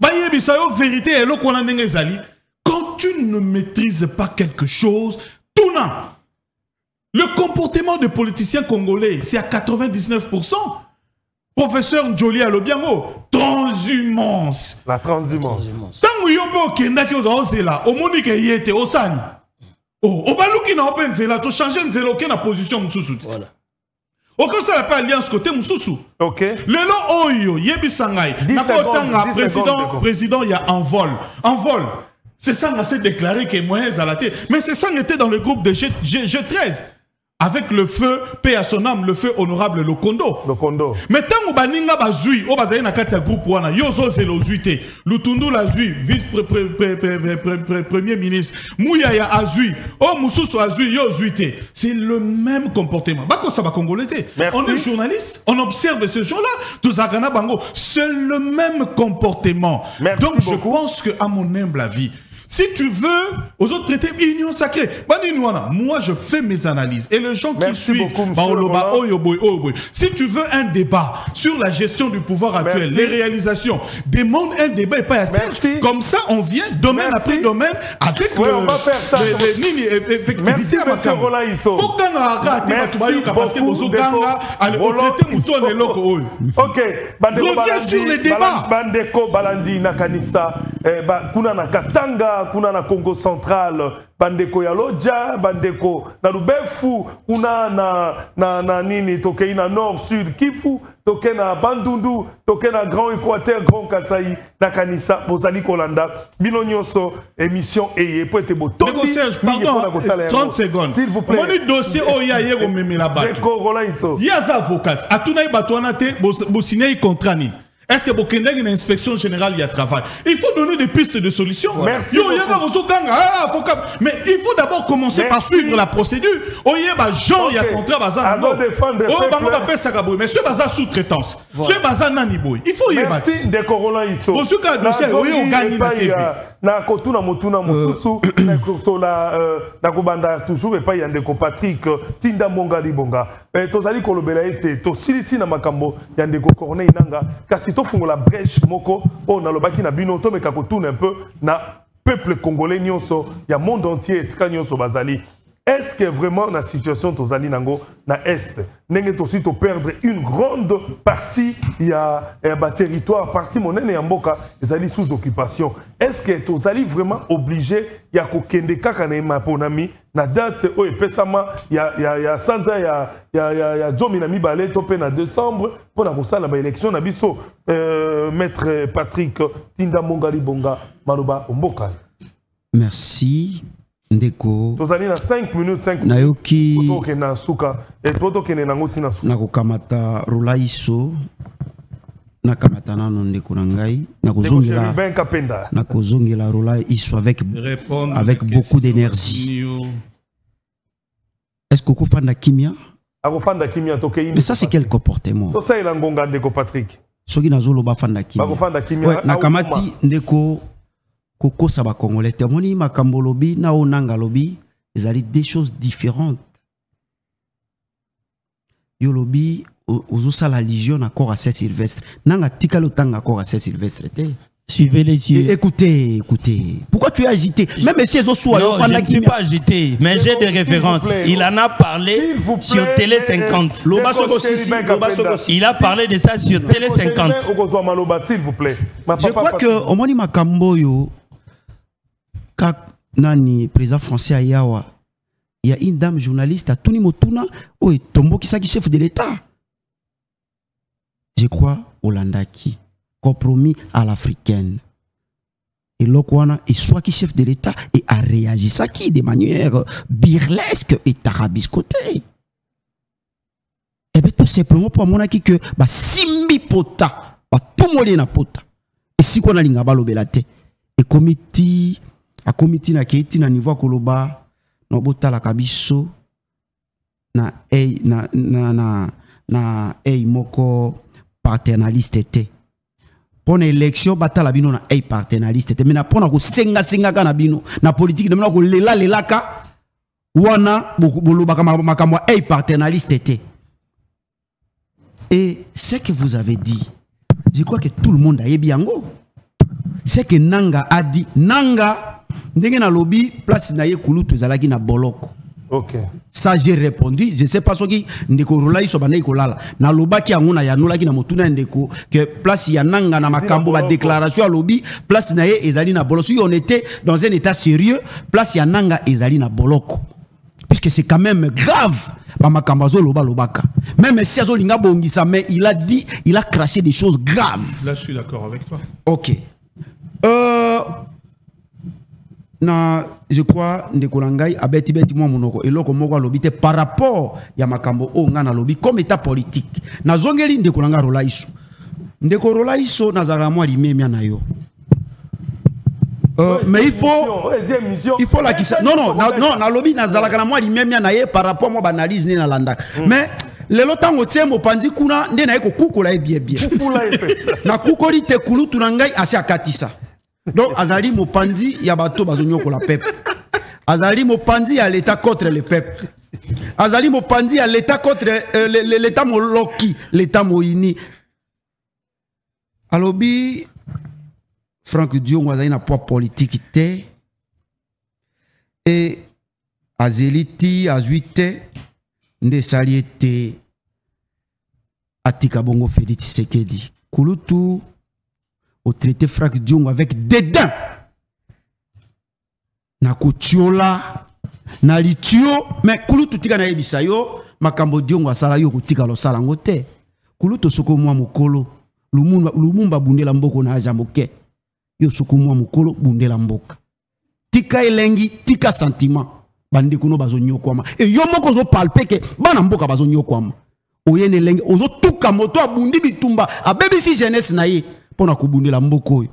Ba yebi sa yo vérité et lo kona ndenge zali. Quand tu ne maîtrises pas quelque chose, tout n'a. Le comportement des politiciens congolais, c'est à 99%. Professeur Njoli Alobiango, transhumance. La transhumance. Tant que vous avez dit là, au monde qui était au Sani. Au Balouki n'a pas été là, tu changes de position Moussoussou. Voilà. Au cas où ça n'a pas alliance côté Moussoussou. Ok. Le lo oyo, yebi sangay. Président, il y a un vol. Un vol. C'est ça qu'on s'est déclaré que Moïse à la tête. Mais c'est ça qu'on était dans le groupe de G13. Avec le feu, paix à son âme, le feu honorable Lokondo. Mais tant que baninga bazui, o bazaye na kata groupe wana, yozo zelo zuite, Lutundu la zui, premier ministre, Mouyaya azui, o Moussoussou azui, yo zuite. C'est le même comportement. Bako sa ba congolais. On est journaliste, on observe ce genre-là, tous agana bango, c'est le même comportement. Merci donc beaucoup. Je pense que à mon humble avis, si tu veux, aux autres traités, union sacrée. Moi, je fais mes analyses. Et les gens qui suivent, si tu veux un débat sur la gestion du pouvoir actuel, les réalisations, demande un débat et pas assez. Comme ça, on vient domaine après domaine avec on va faire ça. Merci, monsieur Rolaïso. Ok, reviens sur les débats. Bandeko Balandi Nakanisa. kuna na Katanga, kuna na Congo Central, bandeko ya Lodja, bandeko na Lubefu, kuna na nini toke na Nord Sud Kifu, toke na Bandundu, toke na Grand Équateur, Grand Kasaï, na Kanisa, bozali kolanda, bino nyonso émission eye po ete botondi. Pardon, 30 secondes. S'il vous plaît. Mon dossier oya yego memela bato. Yaza avocat, atuna ibatwana te bo signer contrat ni. Est-ce que Bokendeg une inspection générale il y a travail? Il faut donner des pistes de solutions. Merci. Mais il faut d'abord commencer par suivre la procédure. Il y a contrat bazar. Mais ce bazar sous-traitance. Ce bazar naniboy. Il faut y aller. Merci de Corolla Iso. Bosuka dossier on gagne la TV. Na kotuna motuna mususu na kosola na kobanda toujours et pas yandeko Patrick Tinda Monga Libonga. Tozali kolobela ete to silisi na makambo yandeko Corneille Nanga kasi to fungola brèche moko on a lobaki na bino to meka kotuna un peu na peuple congolais nyonso ya monde entier ska nyonso bazali. Est-ce que vraiment la situation tozali nango na est nenge aussi to perdre une grande partie ya ba territoire partie monene ya mboka ezali sous occupation. Est-ce que tozali vraiment obligé ya ko kende kaka na maponami na date o epesama ya sanza ya zomi na mibale to pe na décembre pour na kosala ba élection na biso maître Patrick Tinda Monga Libonga maloba mboka. Merci. Ndeko tozali na 5 minutes 5 minutes nayoki toke na suka tokene nango tina suka na kokamata Rolaiso na kamata nano ndeko na ngai na kozongela Rolaiso avec beaucoup d'énergie. Est-ce que kofanda kimia akofanda kimia toke mais ça c'est quel comportement to ça ila ngonga ndeko Patrick soki nazolo ba fanda kimia bakofanda kimia na kamati ndeko Koko Saba Congolais, Temoni Makambo Lobi, Naonanga Lobi, ils allaient des choses différentes. Yo Lobi, Ozosa la Légion encore à Saint-Sylvestre. Nanga tika le tanga encore à Saint-Sylvestre. Suivez les yeux. Écoutez. Pourquoi tu es agité? Même si Zosoua, non, je ne suis pas agité, mais j'ai des références. Il en a parlé sur Télé 50. Il a parlé de ça sur Télé 50. S'il vous plaît. Je crois que au Moni Makambo yo, nani président français Ayawa, il y a une dame journaliste à Tuni Motuna ou Tombo qui est chef de l'État. Je crois Hollandaki, compromis à l'africaine. Et l'Okwana est soit qui chef de l'État et a réagi ça qui de manière burlesque et tarabiscotée. Et bien tout simplement pour mon acquis que simbi pota, tout molé na pota. Et si qu'on a l'ingaba belate et comité a comité na keiti na niveau koloba no bota la kabiso na moko paternaliste te pour élection batala bino na paternaliste te mais na pona ko senga kana bino na politique na ko lela ka wana boloba makamwa paternaliste te. Et ce que vous avez dit, je crois que tout le monde a yebiango. C'est que Nanga a dit Nanga ndenge na lobby place na ye kulutu zalaki na boloko. OK. Ça j'ai répondu, je sais pas ce qui ndeko Rolaiso bana ikolala. Na lobaki anguna ya nolaki na motuna ndeko que place ya Nanga na makambo ba déclaration à lobby place na ye ezali na boloko. Si on était dans un état sérieux, place ya Nanga ezali na boloko. Puisque c'est quand même grave. Même si Azolinga Bongisa, mais il a dit, il a craché des choses graves. Là, je suis d'accord avec toi. Ok. Je crois Ndekolangai a beti moi monoko et loko moko lobité par rapport ya makambo o ngana lobby comme état politique. Na zongeli Ndekolanga Rolaiso. Ndeko Rolaiso nazara moi limemia na yo. Mais il faut la kisa. Non, na lobby nazala kana moi limemia na ye par rapport moi analyse ni na landa. Mais lelo tango tie mo pandi kuna nde na eko kukola e bien. Na kukoli te kulu tunangai asi akatisa. Donc azali mo pandi ya bato bazonyo ko la peuple. Azali mo pandi ya l'état contre le peuple. Azali mo pandi ya l'état contre l'état moloki, l'état moini. Alobi Franck Dion a un poids politique et Azeliti, Azuite, Nde Saliete, Atika Bongo Félix Sekedi. Kulutu, au traité Franck Diongo avec dédain. Na kutiola, na litio, mais kulu tutika na ebisa yo, makambo Diongo asala yo kutika lo sala ngote. Kulu to soko mwa mukolo, lumumba bundela mboko na aja moke. Yo soko mwa mukolo bundela mboka. Tika elengi, tika sentiment. Bandi kuno bazo nyokwama. E yo moko zo palpe ke bana mboka bazo nyokwama. Oyene elengi, ozo tuka moto abundi bitumba, a BBC jeunesse na ye, pona kubundela mboko yo.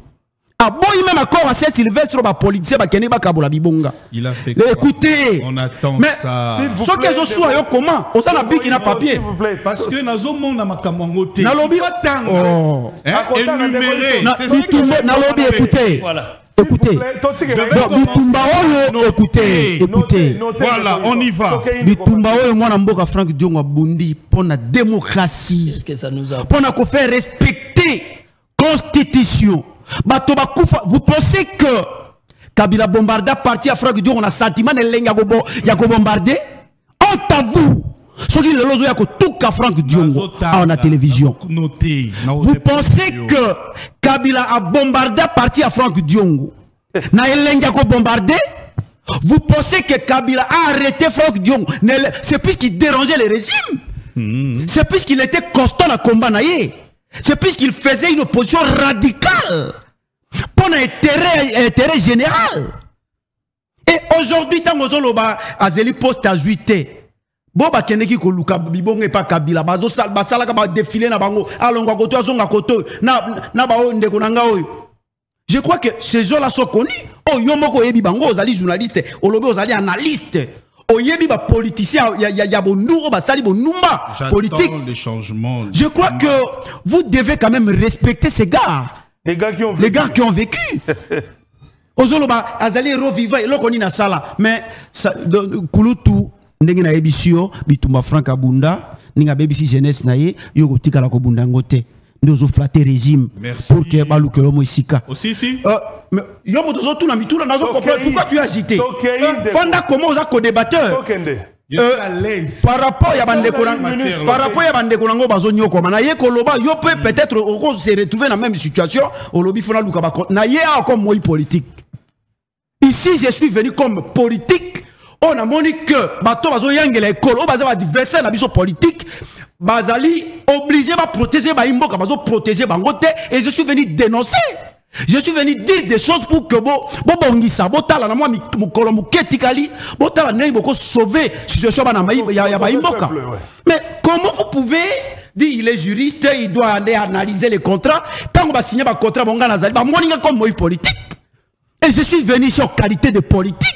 Aboyi même accord à Saint-Sylvestre ba politicien ba kene ba kabola bibonga. Il a fait quoi? Écoutez, on attend mais ça. Ce que je sois yo comment? On s'en a biki na papier. Parce que nazo mona makambo te. Na lobby oh. Énuméré. Na lobby écoutez. Voilà. Écoutez. Bitumba oyo écoutez. Voilà, on y va. Bitumba oyo mwana mboka Franck Diongo abundi pour la démocratie. Qu'est-ce que ça nous a pour ko faire respecter constitution. Vous pensez que Kabila bombarda parti à Franck Diongo on a sentiment de yako bombarder? Honte à vous. Ce qui est le lozo yako tout ka Franck Diongo à la télévision. Vous pensez que Kabila a bombardé parti à Franck Diongo? Na elenga ko bombarder? Vous pensez que Kabila a arrêté Franck Diongo? C'est puisqu'il dérangeait le régime. C'est puisqu'il était constant à combat naïe. C'est puisqu'il faisait une opposition radicale pour un intérêt général. Et aujourd'hui, tant que Zoloba Azeli poste à 8 Boba Keneki ko luka bibonge pa Kabila bazo sala ka ba défiler na bango alonga koto azonga koto na ba onde konanga oyo. Je crois que ces gens là sont connus. Oh yomoko yebi bango ozali journaliste, olobi ozali analyste. Oyebi ba politicien ya bonuro ba sali bonumba politique. Les changements. Je crois que vous devez quand même respecter ces gars. Les gars qui ont vécu. Ozoloba azali reviva eloko na sala mais kulutu ndenge na ebisio bitumba Franck Abunda ninga BBC jeunesse na ye yoko tikala ko bunda ngote ndozo flatter régime. Merci. Pour que balukelo mo isika. Aussi si. Yo moto zo tuna mituna nazo comprendre pourquoi tu as agité. Fanda comment oza ko débatteur. Je suis à l'aise. Par rapport ya bande konango bazo nyoko na ye koloba yo peut-être on se retrouver dans la même situation au lobby fona luka ba na ye comme moi politique. Ici je suis venu comme politique. On a moni que bato bazo yangela école o baza adversaire na biso politique bazali obligé ba protéger ba imboka bazo protéger bangote et je suis venu dénoncer. Je suis venu dire des choses pour que bongisa botala na moi mukolo muketikali botala neni boko sauver situation ba na ya ba imboka. Mais comment vous pouvez dire il est juriste, il doit aller analyser les contrats tant qu'on va signer ba contrat bonga nazali ba moninga comme moi politique. Et je suis venu sur qualité de politique.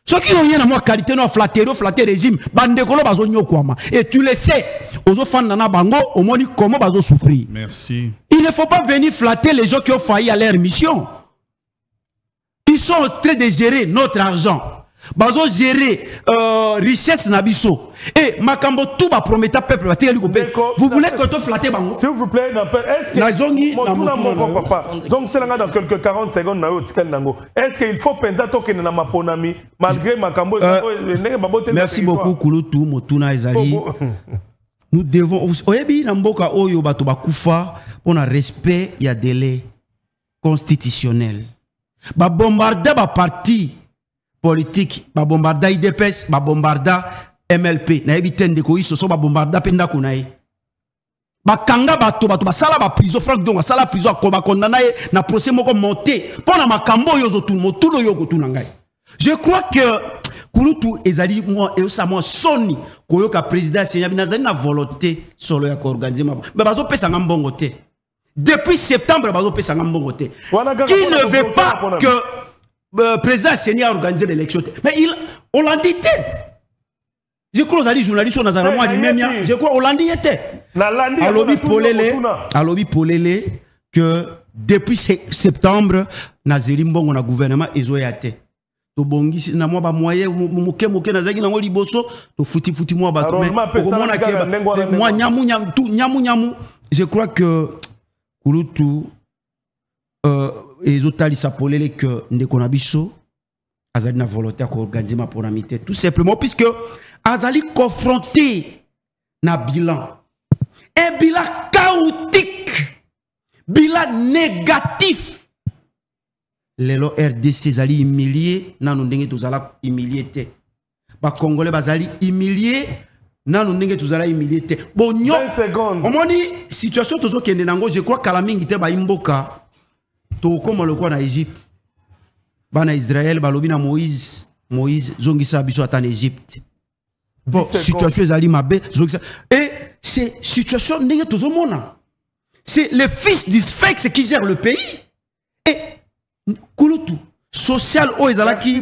Ceux qui ont rien à moi qualité non flatter régime bande kolo bazo nyokwama et tu le sais ozo fandana bango au moni comment bazo souffrir. Merci. Il ne faut pas venir flatter les gens qui ont failli à leur mission. Ils sont en train de gérer notre argent. Bazo gérer richesse nabiso. Et makambo tout ba promettre peuple va tirer vous voulez que tu flatter bango? S'il vous plaît, est-ce que papa, donc c'est là dans quelques 40 secondes na yo tikal nango. Est-ce qu'il faut penza token na maponami malgré makambo Merci beaucoup Kulutu Motuna Ezali. Nous devons oyebi na mboka oyo bato bakufa pour un respect ya délai constitutionnel. Ba bombarda ba parti politique, ba bombarda IDPS, ba bombarda MLP, na ebitende ko iso so ba bombarda penda kunae. Ba kanga bato ba sala ba prison Franck Diongo sala prison ko ba condamné na procès moko monté pona makambo yo zo tout motulo yo ko tunangai. Je crois que Kulutu ezali moi et ça moi soni koyoka président Seigneur binazali na volonté solo ya ko organiser ma mais bazo pesa ngambongo te. Depuis septembre bazo pesa ngambongo te. Qui ne veut pas que le président Seigneur a organisé l'élection. Mais on l'a dit. Je crois que les journalistes sont dans un mois de je crois Hollandi était. Alobi Polele que depuis septembre, Nazeri Mbongo na gouvernement ezoyate. To bongi na moi ba moyen moke nazaki nango liboso to futi moi ba moi nyamu. Je crois que Kulutu ezotali sa Polele que ndeko na biso azali na volonté ko organiser ma programmité tout simplement puisque azali confronté na bilan. Un bilan chaotique. bilan négatif. Lelo RDC zali humilié, nanu ndenge tozala humilié te. Ba Congolais bazali humilié, nanu ndenge tozala humilié te. Bon nyo. 20 secondes. Omoni situation tozo kende nango, je crois kala mingi te ba imboka. To koma lokwa na Égypte. Bana Israël balobi na Moïse zongisa biso ata en Égypte. Bon situation ezali mabe zongisa. Et c'est situation ndenge tozo mona. C'est les fils d'Isfex qui gèrent le pays. Et Kulutu social o ezalaki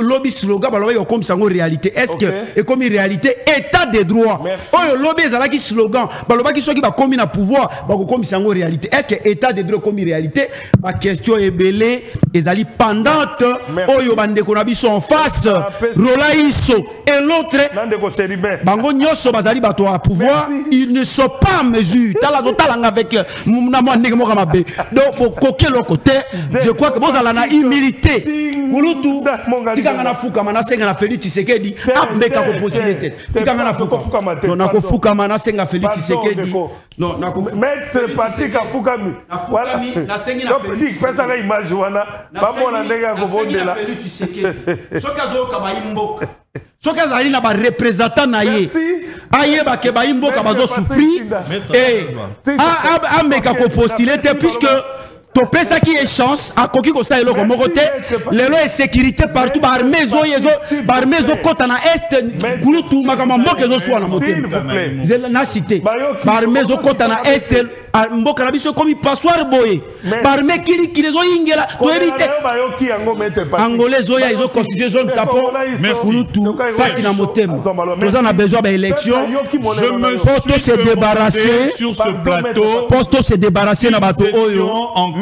lobby slogan baloba yo comme sango réalité. Est-ce que et comme réalité état de droit. O lobby ezalaki slogan baloba ki soki ba komi na pouvoir ba ko comme sango réalité. Est-ce que état de droit comme réalité? Ma question est belée ezali pendante oyo bande ko na biso en face Rola Iso et l'autre bango nyoso bazali bato à pouvoir, ils ne sont pas en mesure tala totalanga avec na mo ndenge mo kamabe. Donc koke lo côté je crois que bozala na humilité. Kulutu tikanga na fukama na senga na Félix Tshisekedi apmeka ko possibilité tikanga na fukama non na ko fukama na senga Félix Tshisekedi non na ko maître Patrick Afukami voilà na senga na Félix pesa na image wana ba mona ndenge ko bondela Félix Tshisekedi sokazo kaba imboka sokazo ali na ba représentant na ye aye ba ke ba imboka bazo souffrir et ameka ko possibilité puisque Topesa qui est chance à koki ko sa eloko mokote lelo et sécurité partout ba armée zo kota na est gulutu makama mboke zo swa na motema zela na cité ba armée zo kota na est mboka na biso comme passoire boye ba armée kili zo ingela to éviter angolais zo ya izo constituer zone tapon gulutu face na motema nous on a besoin ba élection je me suis se débarrasser sur ce plateau posto se débarrasser na bato oyo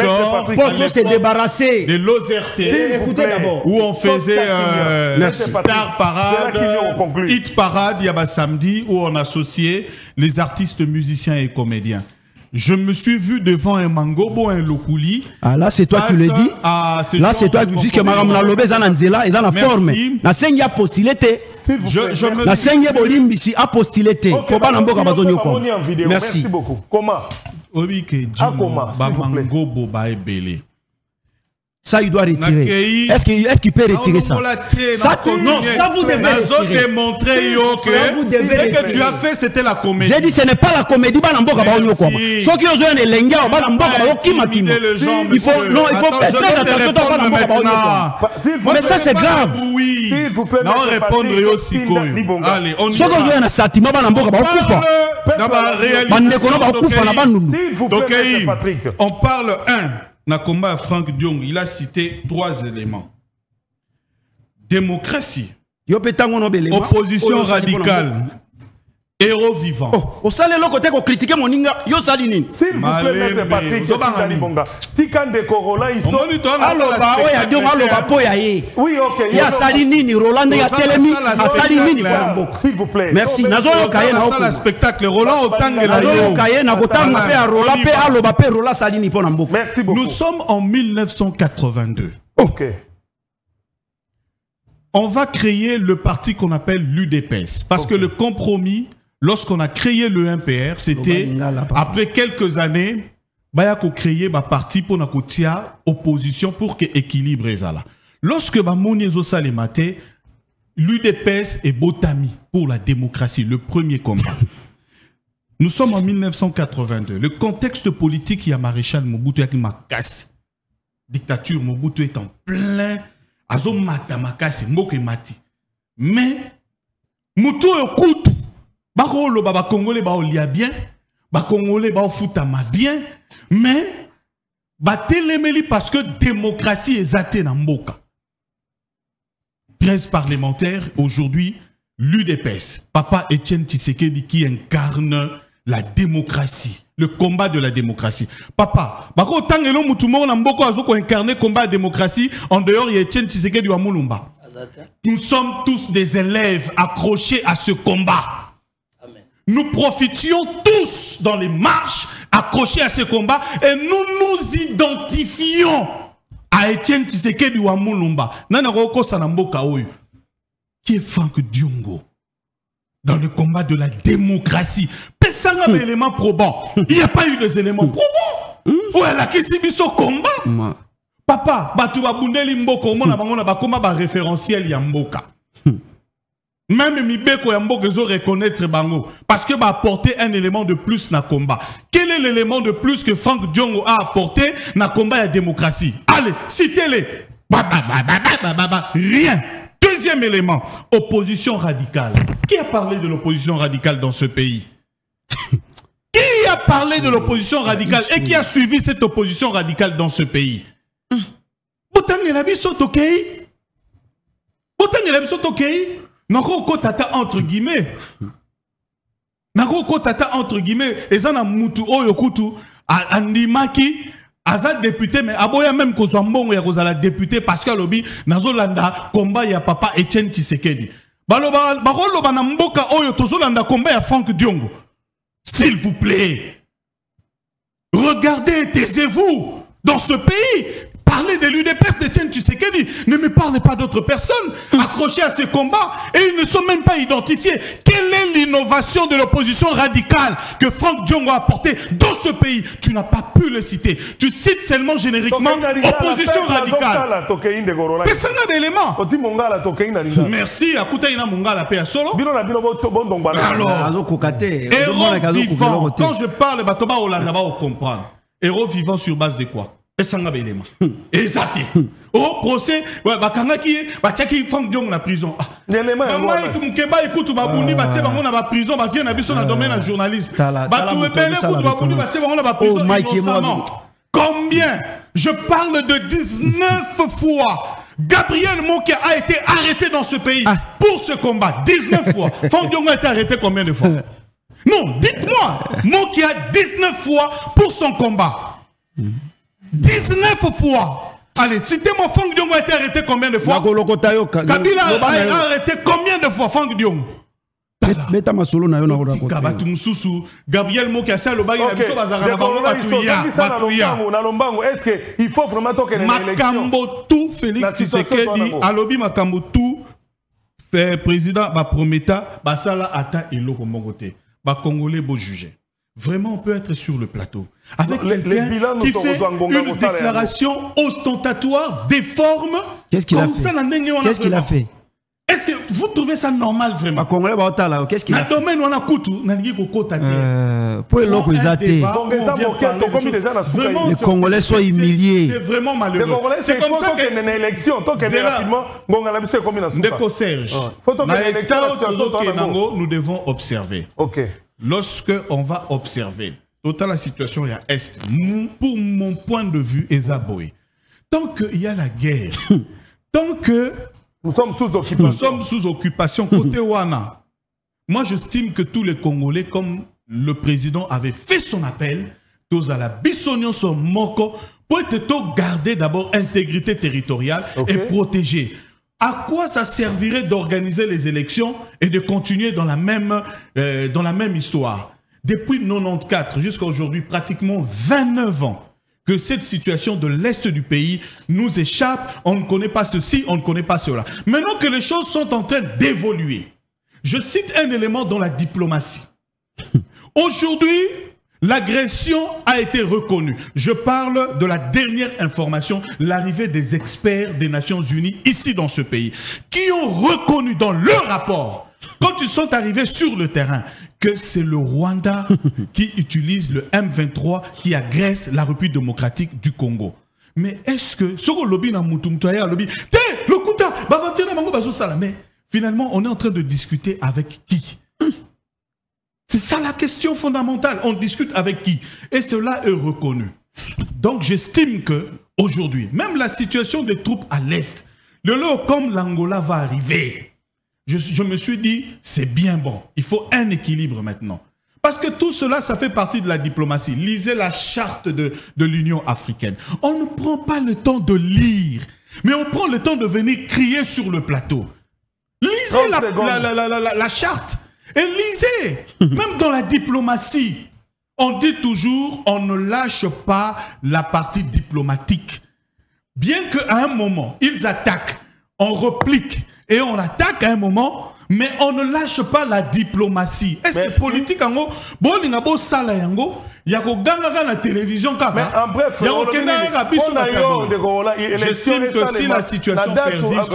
pour se débarrasser de l'OZRT où on faisait Star Parade, Hit Parade, il y a samedi où on associait les artistes, musiciens et comédiens. Je me suis vu devant un Mangobo, un Lokuli. Ah là, c'est toi qui le dis. Là, c'est toi qui dis que Madame Nalobé, ça n'a la forme. La scène a postulé. La scène a postulé. Merci beaucoup. Comment? Mangobo ba ebele. Ça, il doit retirer. Est-ce qu'il peut retirer ça? Ça, non, ça vous devez retirer. Démontrer ce que tu as fait, c'était la comédie. J'ai dit, ce n'est pas la comédie. Ceux qui ont joué les lenga, il faut faire attention. Mais ça, c'est grave. S'il vous plaît, non, répondre aussi. Allez, on y va. S'il vous plaît, Patrick. On parle Nakomba à Franck Diong, il a cité 3 éléments. Démocratie, opposition radicale, héros vivant. Au salaire le côté qu'on critique mon ninga, yo saline. S'il vous plaît, Maître Patrick, Tikande Korola, ils sont. Aloba, oya Diong, aloba poyaye. Oui, ok. Ya saline, Roland, ya Telemi, a saline, s'il vous plaît. Merci. Nazo kaye na okuma. Spectacle Roland Otange na yo. Kaye na kotanga pe a Roland pe aloba pe Roland saline pour Nambo. Merci beaucoup. Nous sommes en 1982. Ok. On va créer le parti qu'on appelle l'UDPS. Parce que le compromis, lorsqu'on a créé le MPR, c'était après quelques années, Bayako créé un parti pour nakotia opposition pour que équilibre ezala. Lorsque Bamoni Zosalemate, l'UDPS est Botami pour la démocratie, le premier combat. Nous sommes en 1982. Le contexte politique, il y a Maréchal Mobutu avec Makassi. Dictature, Mobutu est en plein. Azo mata makasi mboke mati. Mais mutu okutu bako lo baba congolais ba olia bien, ba congolais ba ofutama bien, mais ba telemeli parce que démocratie ezate na mboka. 13 parlementaires aujourd'hui l'UDPS. Papa Etienne Tshisekedi qui incarne la démocratie. Le combat de la démocratie. Papa, bako tangelo mutumo na mboko azoko incarner combat de démocratie en dehors il y a Etienne Tshisekedi wa Mulumba. Nous sommes tous des élèves accrochés à ce combat. Amen. Nous profitions tous dans les marches accrochés à ce combat et nous nous identifions à Etienne Tshisekedi wa Mulumba. Nana roko sanamboka oyo. Qui est Franck Diongo dans le combat de la démocratie. Il n'y a pas eu des éléments probants. Ouais, la kisi biso combat. Papa, batu babundeli mboko, mona bango na bakoma ba référentiel ya mboka. Même Mibeko ya mboka zo reconnaître bango parce que va apporter un élément de plus na combat. Quel est l'élément de plus que Frank Diongo a apporté na combat ya démocratie? Allez, citez-les. Rien. Deuxième élément, opposition radicale. Qui a parlé de l'opposition radicale dans ce pays? Qui a parlé de l'opposition radicale et qui a suivi cette opposition radicale dans ce pays? Botangela biso tokei. Botangela biso tokei. Nako tata entre guillemets. Nako tata entre guillemets. Ezana mutu oyo kutu andimaki aza député mais aboya même kozwa mbongo ya kozala député parce que lobi nazolanda combat ya papa Etienne Tshisekedi. Baloba bakoloba na mboka oyo tozolanda combat ya Frank Diongo. S'il vous plaît. Regardez, taisez-vous dans ce pays. Parlez de l'UDPS d'Etienne Tshisekedi. Ne me parlez pas d'autres personnes accrochées à ces combats et ils ne sont même pas identifiés. Quelle est l'innovation de l'opposition radicale que Frank Diongo a apportée dans ce pays? Tu n'as pas pu le citer. Tu cites seulement génériquement opposition radicale. Personne n'a d'éléments. Merci. Akuta ina mongala pe solo. Alors, héros vivant. Quand je parle, Batoba Olanda va comprendre. Héros vivant sur base de quoi? Exact. Au procès, bakangaki batiaki Frank Diongo na prison. Mkeba écoute babundi batie bango na ba prison ba vient na biso na domaine na journalisme. Batu ebele écoute babundi batie bango na ba prison innocemment. Combien? Je parle de 19 fois. Gabriel Mokia a été arrêté dans ce pays pour ce combat. 19 fois. Frank Diongo a été arrêté combien de fois? Non, dites-moi. Mokia 19 fois pour son combat. 19 fois. Allez, citez-moi, Frank Diongo a été arrêté combien de fois? Kabila a arrêté combien de fois Frank Diongo? Gabriel Mokiasa le bagay na biso bazaka na bango batuya. Est-ce qu'il faut vraiment toquer les élections? Makambo tout Félix Tshisekedi alobi makambo tout fait président ba prometa basala ata eloko mongote. Ba congolais beau juger. Vraiment, on peut être sur le plateau avec quelqu'un qui fait une déclaration ostentatoire, déforme. Qu'est-ce qu'il a fait? Qu'est-ce qu'il a fait? Est-ce que vous trouvez ça normal vraiment? Qu'est-ce qu'il a fait? Les Congolais sont humiliés. C'est vraiment malheureux. C'est comme ça que nous devons observer. Lorsque on va observer toute la situation à Est, pour mon point de vue, Ezaboé, tant qu'il y a la guerre, tant que nous sommes sous occupation, côté Wana, moi j'estime que tous les Congolais, comme le président avait fait son appel, tous à la Bissonion son moko, pour être garder d'abord intégrité territoriale et protéger. À quoi ça servirait d'organiser les élections et de continuer dans la même histoire? Depuis 1994 jusqu'à aujourd'hui, pratiquement 29 ans, que cette situation de l'Est du pays nous échappe. On ne connaît pas ceci, on ne connaît pas cela. Maintenant que les choses sont en train d'évoluer, je cite un élément dans la diplomatie. Aujourd'hui, l'agression a été reconnue. Je parle de la dernière information, l'arrivée des experts des Nations Unies ici dans ce pays, qui ont reconnu dans leur rapport, quand ils sont arrivés sur le terrain, que c'est le Rwanda qui utilise le M23 qui agresse la République démocratique du Congo. Mais est-ce que... Mais finalement, on est en train de discuter avec qui? C'est ça la question fondamentale. On discute avec qui? Et cela est reconnu. Donc j'estime que aujourd'hui, même la situation des troupes à l'Est, le lot comme l'Angola va arriver, je me suis dit, c'est bien bon. Il faut un équilibre maintenant. Parce que tout cela, ça fait partie de la diplomatie. Lisez la charte de l'Union africaine. On ne prend pas le temps de lire, mais on prend le temps de venir crier sur le plateau. Lisez la charte. Et lisez, même dans la diplomatie, on dit toujours, on ne lâche pas la partie diplomatique. Bien qu'à un moment, ils attaquent, on replique et on attaque à un moment, mais on ne lâche pas la diplomatie. Est-ce que politique, Il y a ganga na télévision kaka. Mais en bref, j'estime que si la situation persiste,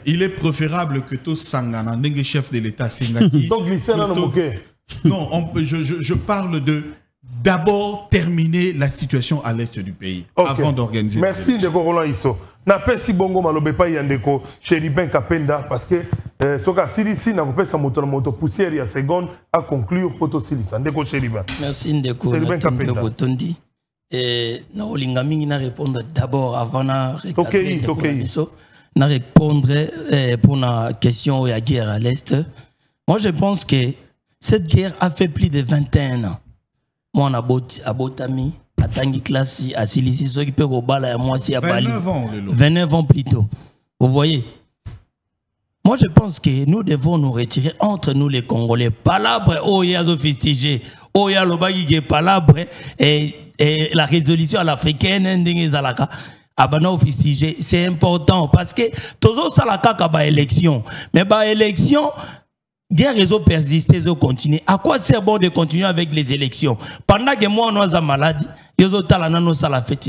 il est préférable que tout sangana ndenge chef de l'État singaki. Donc glisser dans le bouquet. Non, je parle de d'abord terminer la situation à l'est du pays avant d'organiser. Merci Ndeko Roland Isso. Na pesi bongo malobe pa yandeko Chéribin Kapenda parce que soka silisi na kopesa moto poussière ya seconde à conclure poto silisa Ndeko Chéribin. Merci Ndeko Kapenda Botondi. Et na olinga mingi na répondre d'abord avant na na répondre pour la question de la guerre à l'est. Moi je pense que cette guerre a fait plus de 21 ans. Moi, à Botami, à Tanguy Klassi, à Silisi, ceux qui peuvent au bal à moi, si à Bali. 29 ans plus tôt. Vous voyez? Moi, je pense que nous devons nous retirer entre nous les Congolais. Palabre, oh, il y a sophistigé. Oh, il y a le bagage qui est palabre. Et la résolution à l'africaine, c'est important parce que toujours ça la caca ba élection. Mais ba élection, guerre réseau persister, réseau continuer. À quoi c'est bon de continuer avec les élections? Pendant que moi, on a maladie,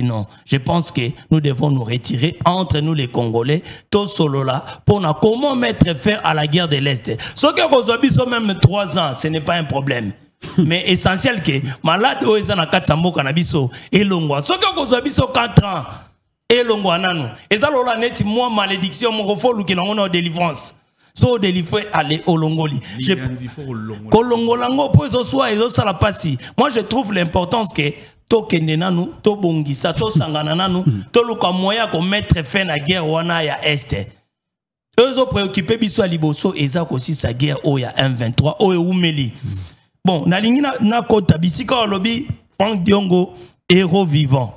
non. Je pense que nous devons nous retirer entre nous les Congolais, tout solo là, pour comment mettre fin à la guerre de l'Est. Ce que vous avez sont même 3 ans, ce n'est pas un problème. Mais essentiel que malade ou ezana katsambo kanabiso et longwa. Ce que vous avez sont 4 ans et longwa nanu. Ezalola neti moi malédiction mon refolu qui n'ont pas délivrance. So délivré aller au Longoli. Kolongolango pour soit et ça la passe. Moi je trouve l'importance que to kendenanu, to bongisa, to sanganananu, to luka moya ko mettre fin à la guerre wana ya est. Eux ont préoccupé biso liboso ezak aussi sa guerre o ya M23 o umeli. Bon, nalingi na kota bisika lobby Franck Diongo héros vivant.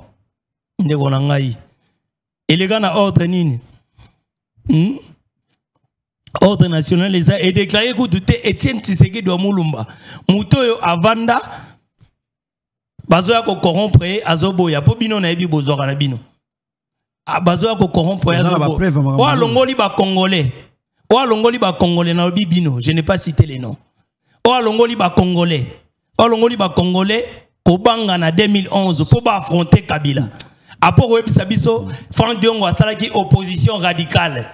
Ndeko na ngai. Et les gars na ordre nini? Ordre national est déclaré que tout est Etienne Tshisekedi de Mulumba. Mutoyo avanda bazoya ko corrompre azoboya po bino na ebi bozora na bino. Bazoya ko corrompre azoboya. Wa longoli ba congolais. Wa longoli ba congolais na obi bino, je n'ai pas cité les noms. Wa longoli ba congolais. Wa longoli ba congolais ko banga na 2011 pour ba affronter Kabila. Après webisa biso Franck Diongo asalaki opposition radicale.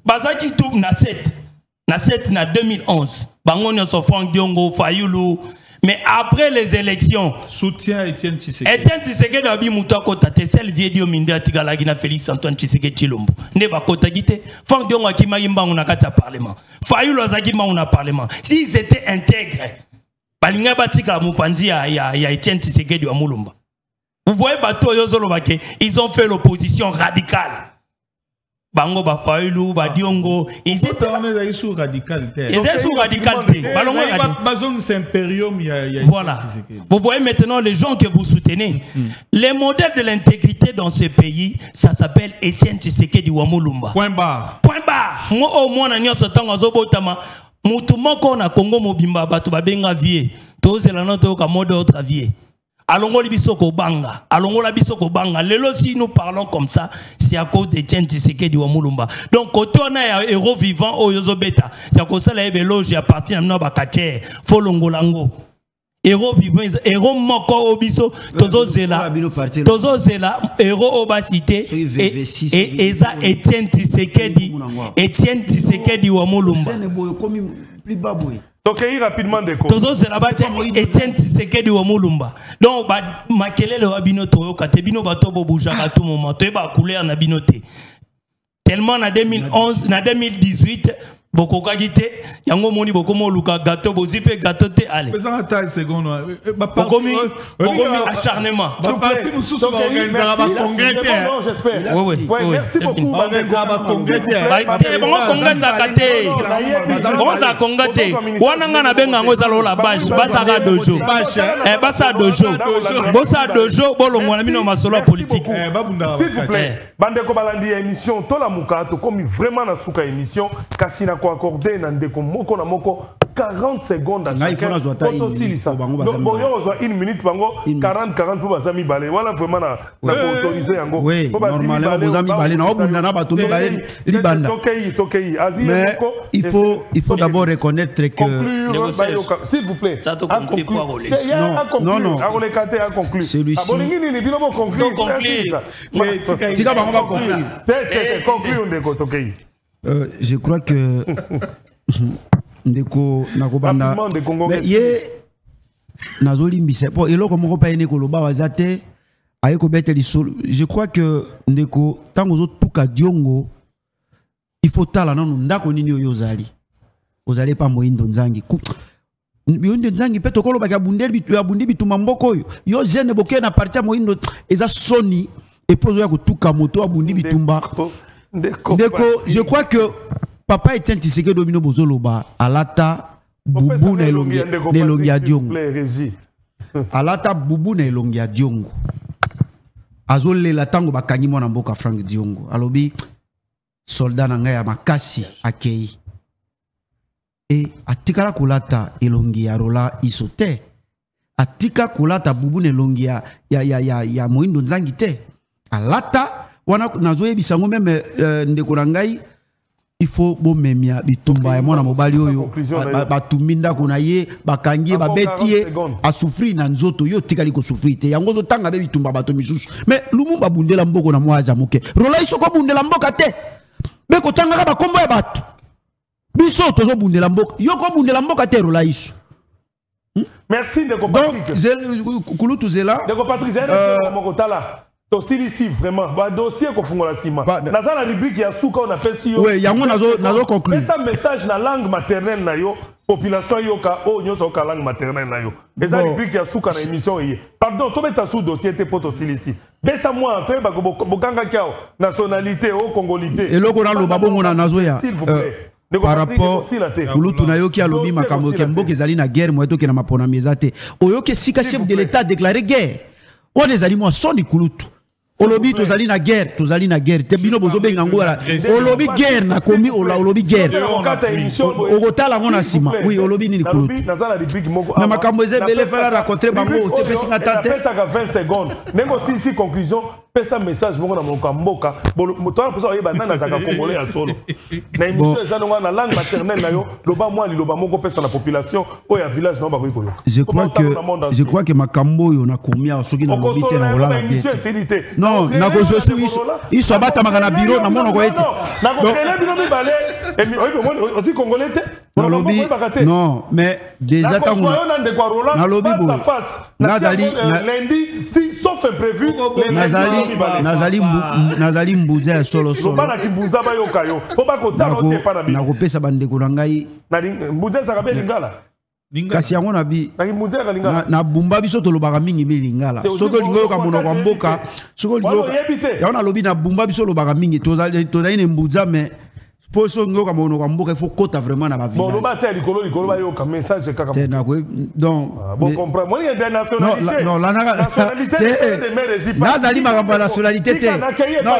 Bazaki tout na 7 na 2011 bango nyonso Franck Diongo Fayulu mais après les élections soutien Etienne Tshisekedi abi muto akota te sel vie dio minde atigala gina Félix Antoine Tshisekedi Chilombo ne ba kota gite Franck Diongo akima yimbangu na kati ya parlement Fayulu azaki mbangu na parlement si ils étaient intègres balinga batika mupanzi ya Etienne Tshisekedi wa Mulumba. Vous voyez bato yozolo bake ils ont fait l'opposition radicale. Bango ba Fayulu ba Diongo ils étaient sous radicalité. Ils étaient sous radicalité. Voilà. Vous voyez maintenant les gens que vous soutenez. Les modèles de l'intégrité dans ce pays, ça s'appelle Etienne Tshisekedi wa Mulumba. Point barre. Point barre. Moi au moins na nyoso tango zobotama mutu moko na Congo mobimba batu babenga vie. Tozela na to ka mode autre vie. Alongo libisoko banga, alongo la bisoko banga. Lelo si nous parlons comme ça, c'est à cause de Etienne Tshisekedi wa Mulumba. Donc quand on a un héros vivant au Yozobeta, il y a comme ça la ébeloge à partir de Nobakache, Folongolango. Héros vivant, héros moko obiso, tozo zela, héros obasité, et eza Etienne Tshisekedi wa Mulumba. Donc, rapidement des Tozo c'est là-bas, Etienne Tshisekedi wa Mulumba. Donc, makelele wa bino toyoka te bino bato bobuja à tout moment. To ba couleur na binote. Tellement na 2011, na 2018, boko kagite, yango moni boko mo luka gâteau bozipe gâteau te allez. Faisant attendre seconde. Bokomi acharnement. Ba parti mususu ba organiser ba congrès. J'espère. Oui. Merci beaucoup. Ba congrès. Bon congrès zakate. Bon za congrès. Wana ngana benga ngo zalola bage, basaka dojo. Basa dojo. Bosa dojo bolongo na bino masolo politique. S'il vous plaît. Bandeko balandi émission Tola Muka to komi vraiment na suka émission kasi na quoi accorder na ndeko moko na moko 40 secondes à chacun. Une minute, 40 pour Bazami Balé. Voilà vraiment autorisé. Oui, normalement, Bazami Balé, mais il faut d'abord reconnaître que. S'il vous plaît. Non. Celui-ci. Je crois que. Ndeko nakobanda mais ye nazolimbisa po eloko moko pa ene koloba wazate ayeko bete lisolo. Je crois que ndeko tango zo tuka diongo il faut tala nanu ndako nini oyo ozali pa moindo nzangi moindo nzangi pe tokolo ba bundi bituma mboko yo jeune boke na partia moindo eza soni et pozo ya kotuka moto abundi bitumba ndeko. Je crois que Papa Etienne Tshisekedi domino bozoloba alata bubu na elongi ya diongo. Alata bubu na elongi ya diongo. Azolela tango bakangi mwana mboka Frank Diongo. Alobi soldat na ngai ya makasi akei. E atikala kulata elongi ya rola isote. Atika kulata bubu na elongi ya moindo nzangi te. Alata wana nazoye bisango meme ndeko na ngai. Il faut bomemia bitumba ya mwana mobali oyo batuminda kuna ye bakangie babetie a souffrir na nzoto yo tikali ko souffrir te yango zo tanga be bitumba bato misusu mais Lumumba bundela mboko na mwaza moke rola isoko bundela mboka te be ko tanga ka bakombo ya bato biso tozo bundela mboka yo ko bundela mboka te rola iso. Merci de Patrick. Donc Kulutu Zela de Patrick Mokotala. Ici vraiment ba dossier ko fungola sima naza na rubrique ya suka on appelle si yo oui yango nazo conclure mais ça message na langue maternelle na yo population yoka o nyoso ka langue maternelle na yo eza rubrique ya suka na émission yi pardon to beta sous dossier te poto silisi beta moi to ba bokanga kyao nationalité o congolité eloko na loba bongo na nazo ya s'il vous plaît par rapport Kulutu na yoki alobi makambo kembo kezali na guerre moyeto ke na mapona miezate oyoke sika chef de l'état déclaré guerre on les ali moi soni Kulutu olobi tozali na guerre te bino bozo benga ngola olobi guerre na komi olobi guerre okotala ngona sima oui olobi nini Kulutu na makambo ezebele fala rencontrer bango te pesinga tate pesa ka 20 secondes nengo si conclusion pesa message bongo na mokamboka moto na posa oyeba nana zaka congolais ya solo na émission eza na langue maternelle na yo loba moi liloba moko pesa na population oya village na ba koyoka. Je crois que makambo yo na komia soki na lobi te na olala bien non na kozo su iso abata makana bureau na mono ko ete na ko kele bino mibale et aussi congolais te non mais déjà tango na lobi bo nazali lundi si sauf imprévu nazali mbuza solo bana kimbuza ba yoka yo po ba ko talo te pa na bi na ko pesa bandeko na ngai na mbuza saka be lingala kasi yango na bi na bumba biso tolobaka mingi milingala soko lingo yoka monoko mboka soko lingo yango na lobi na bumba biso lobaka mingi tozali ne mbuza mais pour so ngoka monoko mboka il faut kota vraiment na ba village bon loba te likolo ba yoka message kaka donc bon comprendre moi il y a des nationalités non la nationalité nazali makambo nationalité te non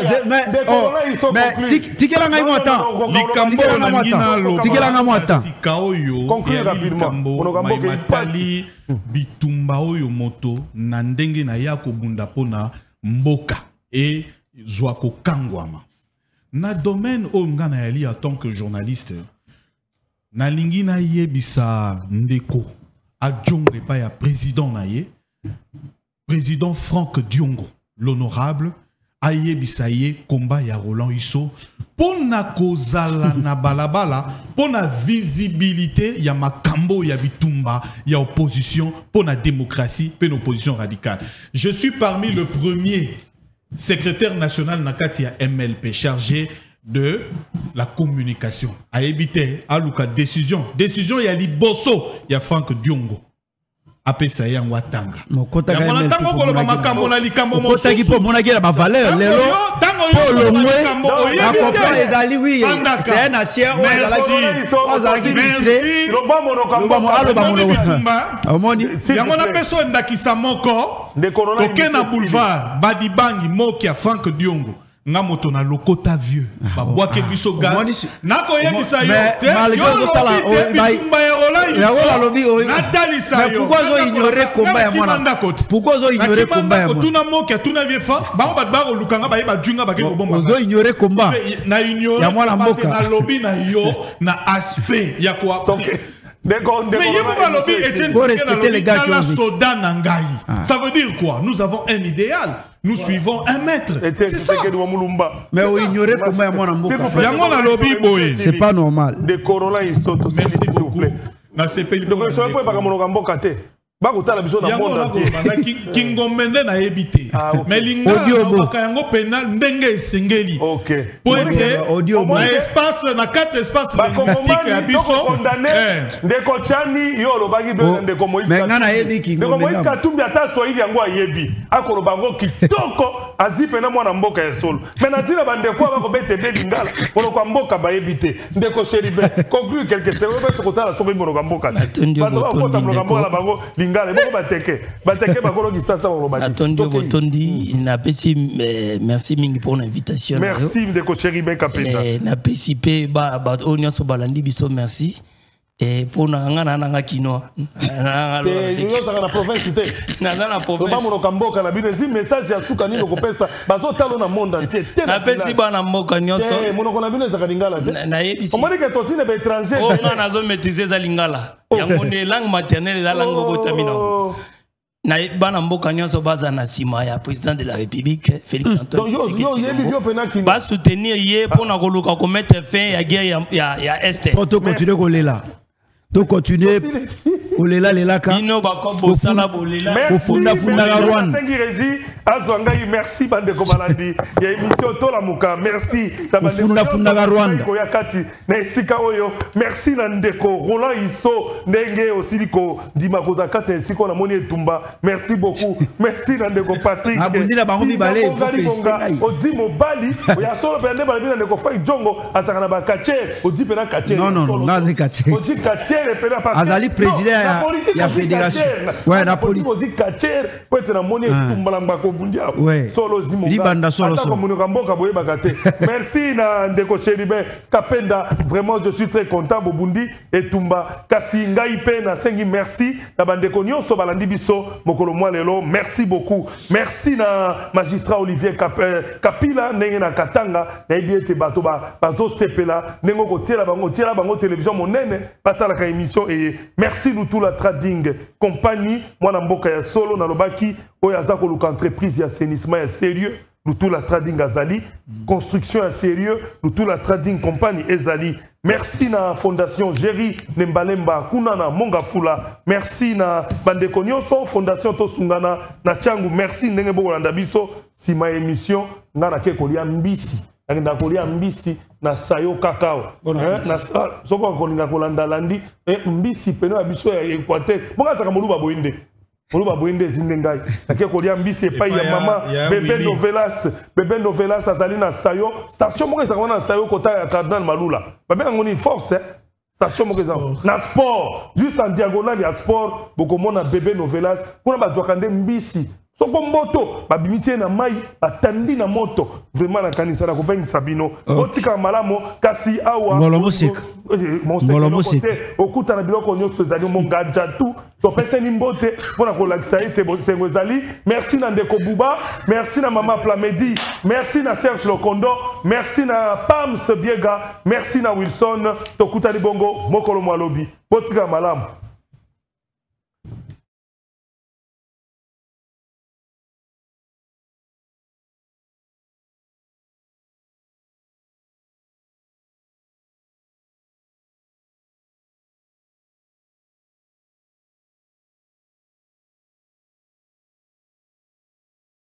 mais tikela ngai mo temps likambo na ngina lo tikela ngai mo temps sikaoyo conclure rapidement monoko mboka ipali bitumba oyo moto na ndenge na ya kobunda pona mboka et zwa ko kangwama na domaine o ngana yali en tant que journaliste na lingi na yebisa ndeko adjonge pa ya président na ye président Frank Diongo l'honorable ayebisa ye combat ya Roland Iso pona kozala na balabala pona visibilité ya makambo ya bitumba ya opposition pona démocratie pena opposition radicale. Je suis parmi le premier secrétaire national Nakati à MLP chargé de la communication. A éviter à Luka décision ya liboso ya Frank Diongo. Apesa ya Watanga. Mokota ga MLP. Tango ko ba makambo na likambo mo. Kota ki po mona gela ba valeur lelo. Tango yo makambo ya comprendre ezali oui. C'est un ancien ozalaki ministre. Loba monoko. Omoni. Yango na personne ndakisa moko. Toke na boulevard Badibangi moki ya Frank Diongo. nga moto na lokota vieux ba boake biso gaz nako yebisa yo malgré tout ça là natalisa yo pourquoi zo ignorer combat ya mwana pourquoi zo ignorer combat ya mwana tuna moke tuna vie fa ba ba ba lukanga ba yeba junga ba ke bomba zo ignorer combat na ignorer ya mwana mboka na lobby na yo na aspect ya quoi mais il faut respecter les gars qui ont soda nangai. Ça veut dire quoi? Nous avons un idéal. Nous suivons un maître. C'est ça. Mais vous ignorez comment il y a mon amboka. C'est pas normal. Merci beaucoup. Na CPI. Donc je ne peux pas mboka te. Bakotala biso na monde entier. Kingomende na ebité. Mais linga yango pénal ndenge esengeli. OK. Pour être na espace na 4 espaces linguistiques ya biso condamné ndeko chani yo lobaki be ndeko Moïse. Mais ngana yebi Kingomende. Ndeko Moïse Katumbi ata soyili yango ayebi. Akoloba ngo kitoko azipe na mwana mboka ya solo. Mais na tina bandeko ba ko bete de lingala. Polo kwa mboka ba yebite. Ndeko Cheribe conclure quelques secondes parce que kotala soki mboka mboka. Atondi, merci mingi pour l'invitation. Merci Ndeko Cheribe Kapenda. Na PCP onyo so balandi biso merci. Et pour nanga kino. Yo saka na province te. Na province. Ba mo kamboka na binesi message ya suka nino kopesa bazo talo na monde entier. Na pesi ba na mboka nyonso. Mo ko na binesi saka lingala te. Na yebisi. On m'a dit que toi aussi ne étranger. Oh na nazo maîtriser za lingala. Yango ne langue maternelle za langue botamina. Na bana mboka nyonso baza na sima ya président de la République Félix Antoine Tshisekedi. Ba soutenir ye pour na koluka ko mettre fin ya guerre ya Est. Pour continuer kolela. To continuer olela lelaka. Bino ba ko bosala bolela. Funda ga Rwanda. Azwangai merci bande ko balandi. Ya émission to la muka merci. Funda ga Rwanda. Ko yakati na esika oyo. Merci na ndeko Roland Iso ndenge osiliko ndima ko zakata esiko na moni etumba. Merci beaucoup. Merci na ndeko Patrick. Abundila bango mibale faut féliciter. Odi mobali ya solo bende bali na ndeko Fai Jongo azakana ba kache odi pena kache. Non ngazi kache. Odi kache pena pas. Azali président ya fédération. Ouais, na politique odi kache peut être na moni etumba lamba ko bundia. Solo zimo. Libanda solo. Merci na ndeko Cheribe Kapenda. Vraiment je suis très content Bobundi etumba kasi ngai pe na sengi merci na bandeko nyonso balandi biso mokolo mwa lelo. Merci beaucoup. Merci na magistrat Olivier Kapila ndenge na Katanga na ebiete bato bazo sepela nengo ko tiela bango télévision monene batala ka émission et merci nous tout la trading compagnie mwana mboka ya solo na lobaki oyaza ko luka entreprise ya assainissement ya sérieux nous tout la trading azali construction à sérieux nous tout la trading compagnie ezali merci na fondation Jerry Nembalemba kuna na Mongafula merci na bandeko nyonso fondation Tosungana na Changu merci ndenge bokolanda biso sima émission ngana ke kolia mbisi na kolia mbisi na sayo kakao na soko kolinga kolanda landi mbisi peno ya biso ya Equateur bonga saka moluba boinde Moluba boinde zindengai nake kolia mbisi epai ya mama bébé novelas azali na sayo station moko ezaka na sayo kota ya Cardinal Malula babenga ngoni force station moko ezaka na sport juste en diagonale ya sport bokomona bébé novelas kuna bazwaka nde mbisi soko mboto babimitie na mai batandi na moto vraiment na kanisa na kopengisa bino otika malamo kasi awa ngolo okuta na biloko nyonso ezali mongaja tu topeseni mbote mpona kolakisa ete bosengo ezali merci na ndeko Buba merci na mama Plamedi merci na Serge Lokondo merci na Pams Biega merci na Wilson tokutani bongo mokolo mwalobi botika malamu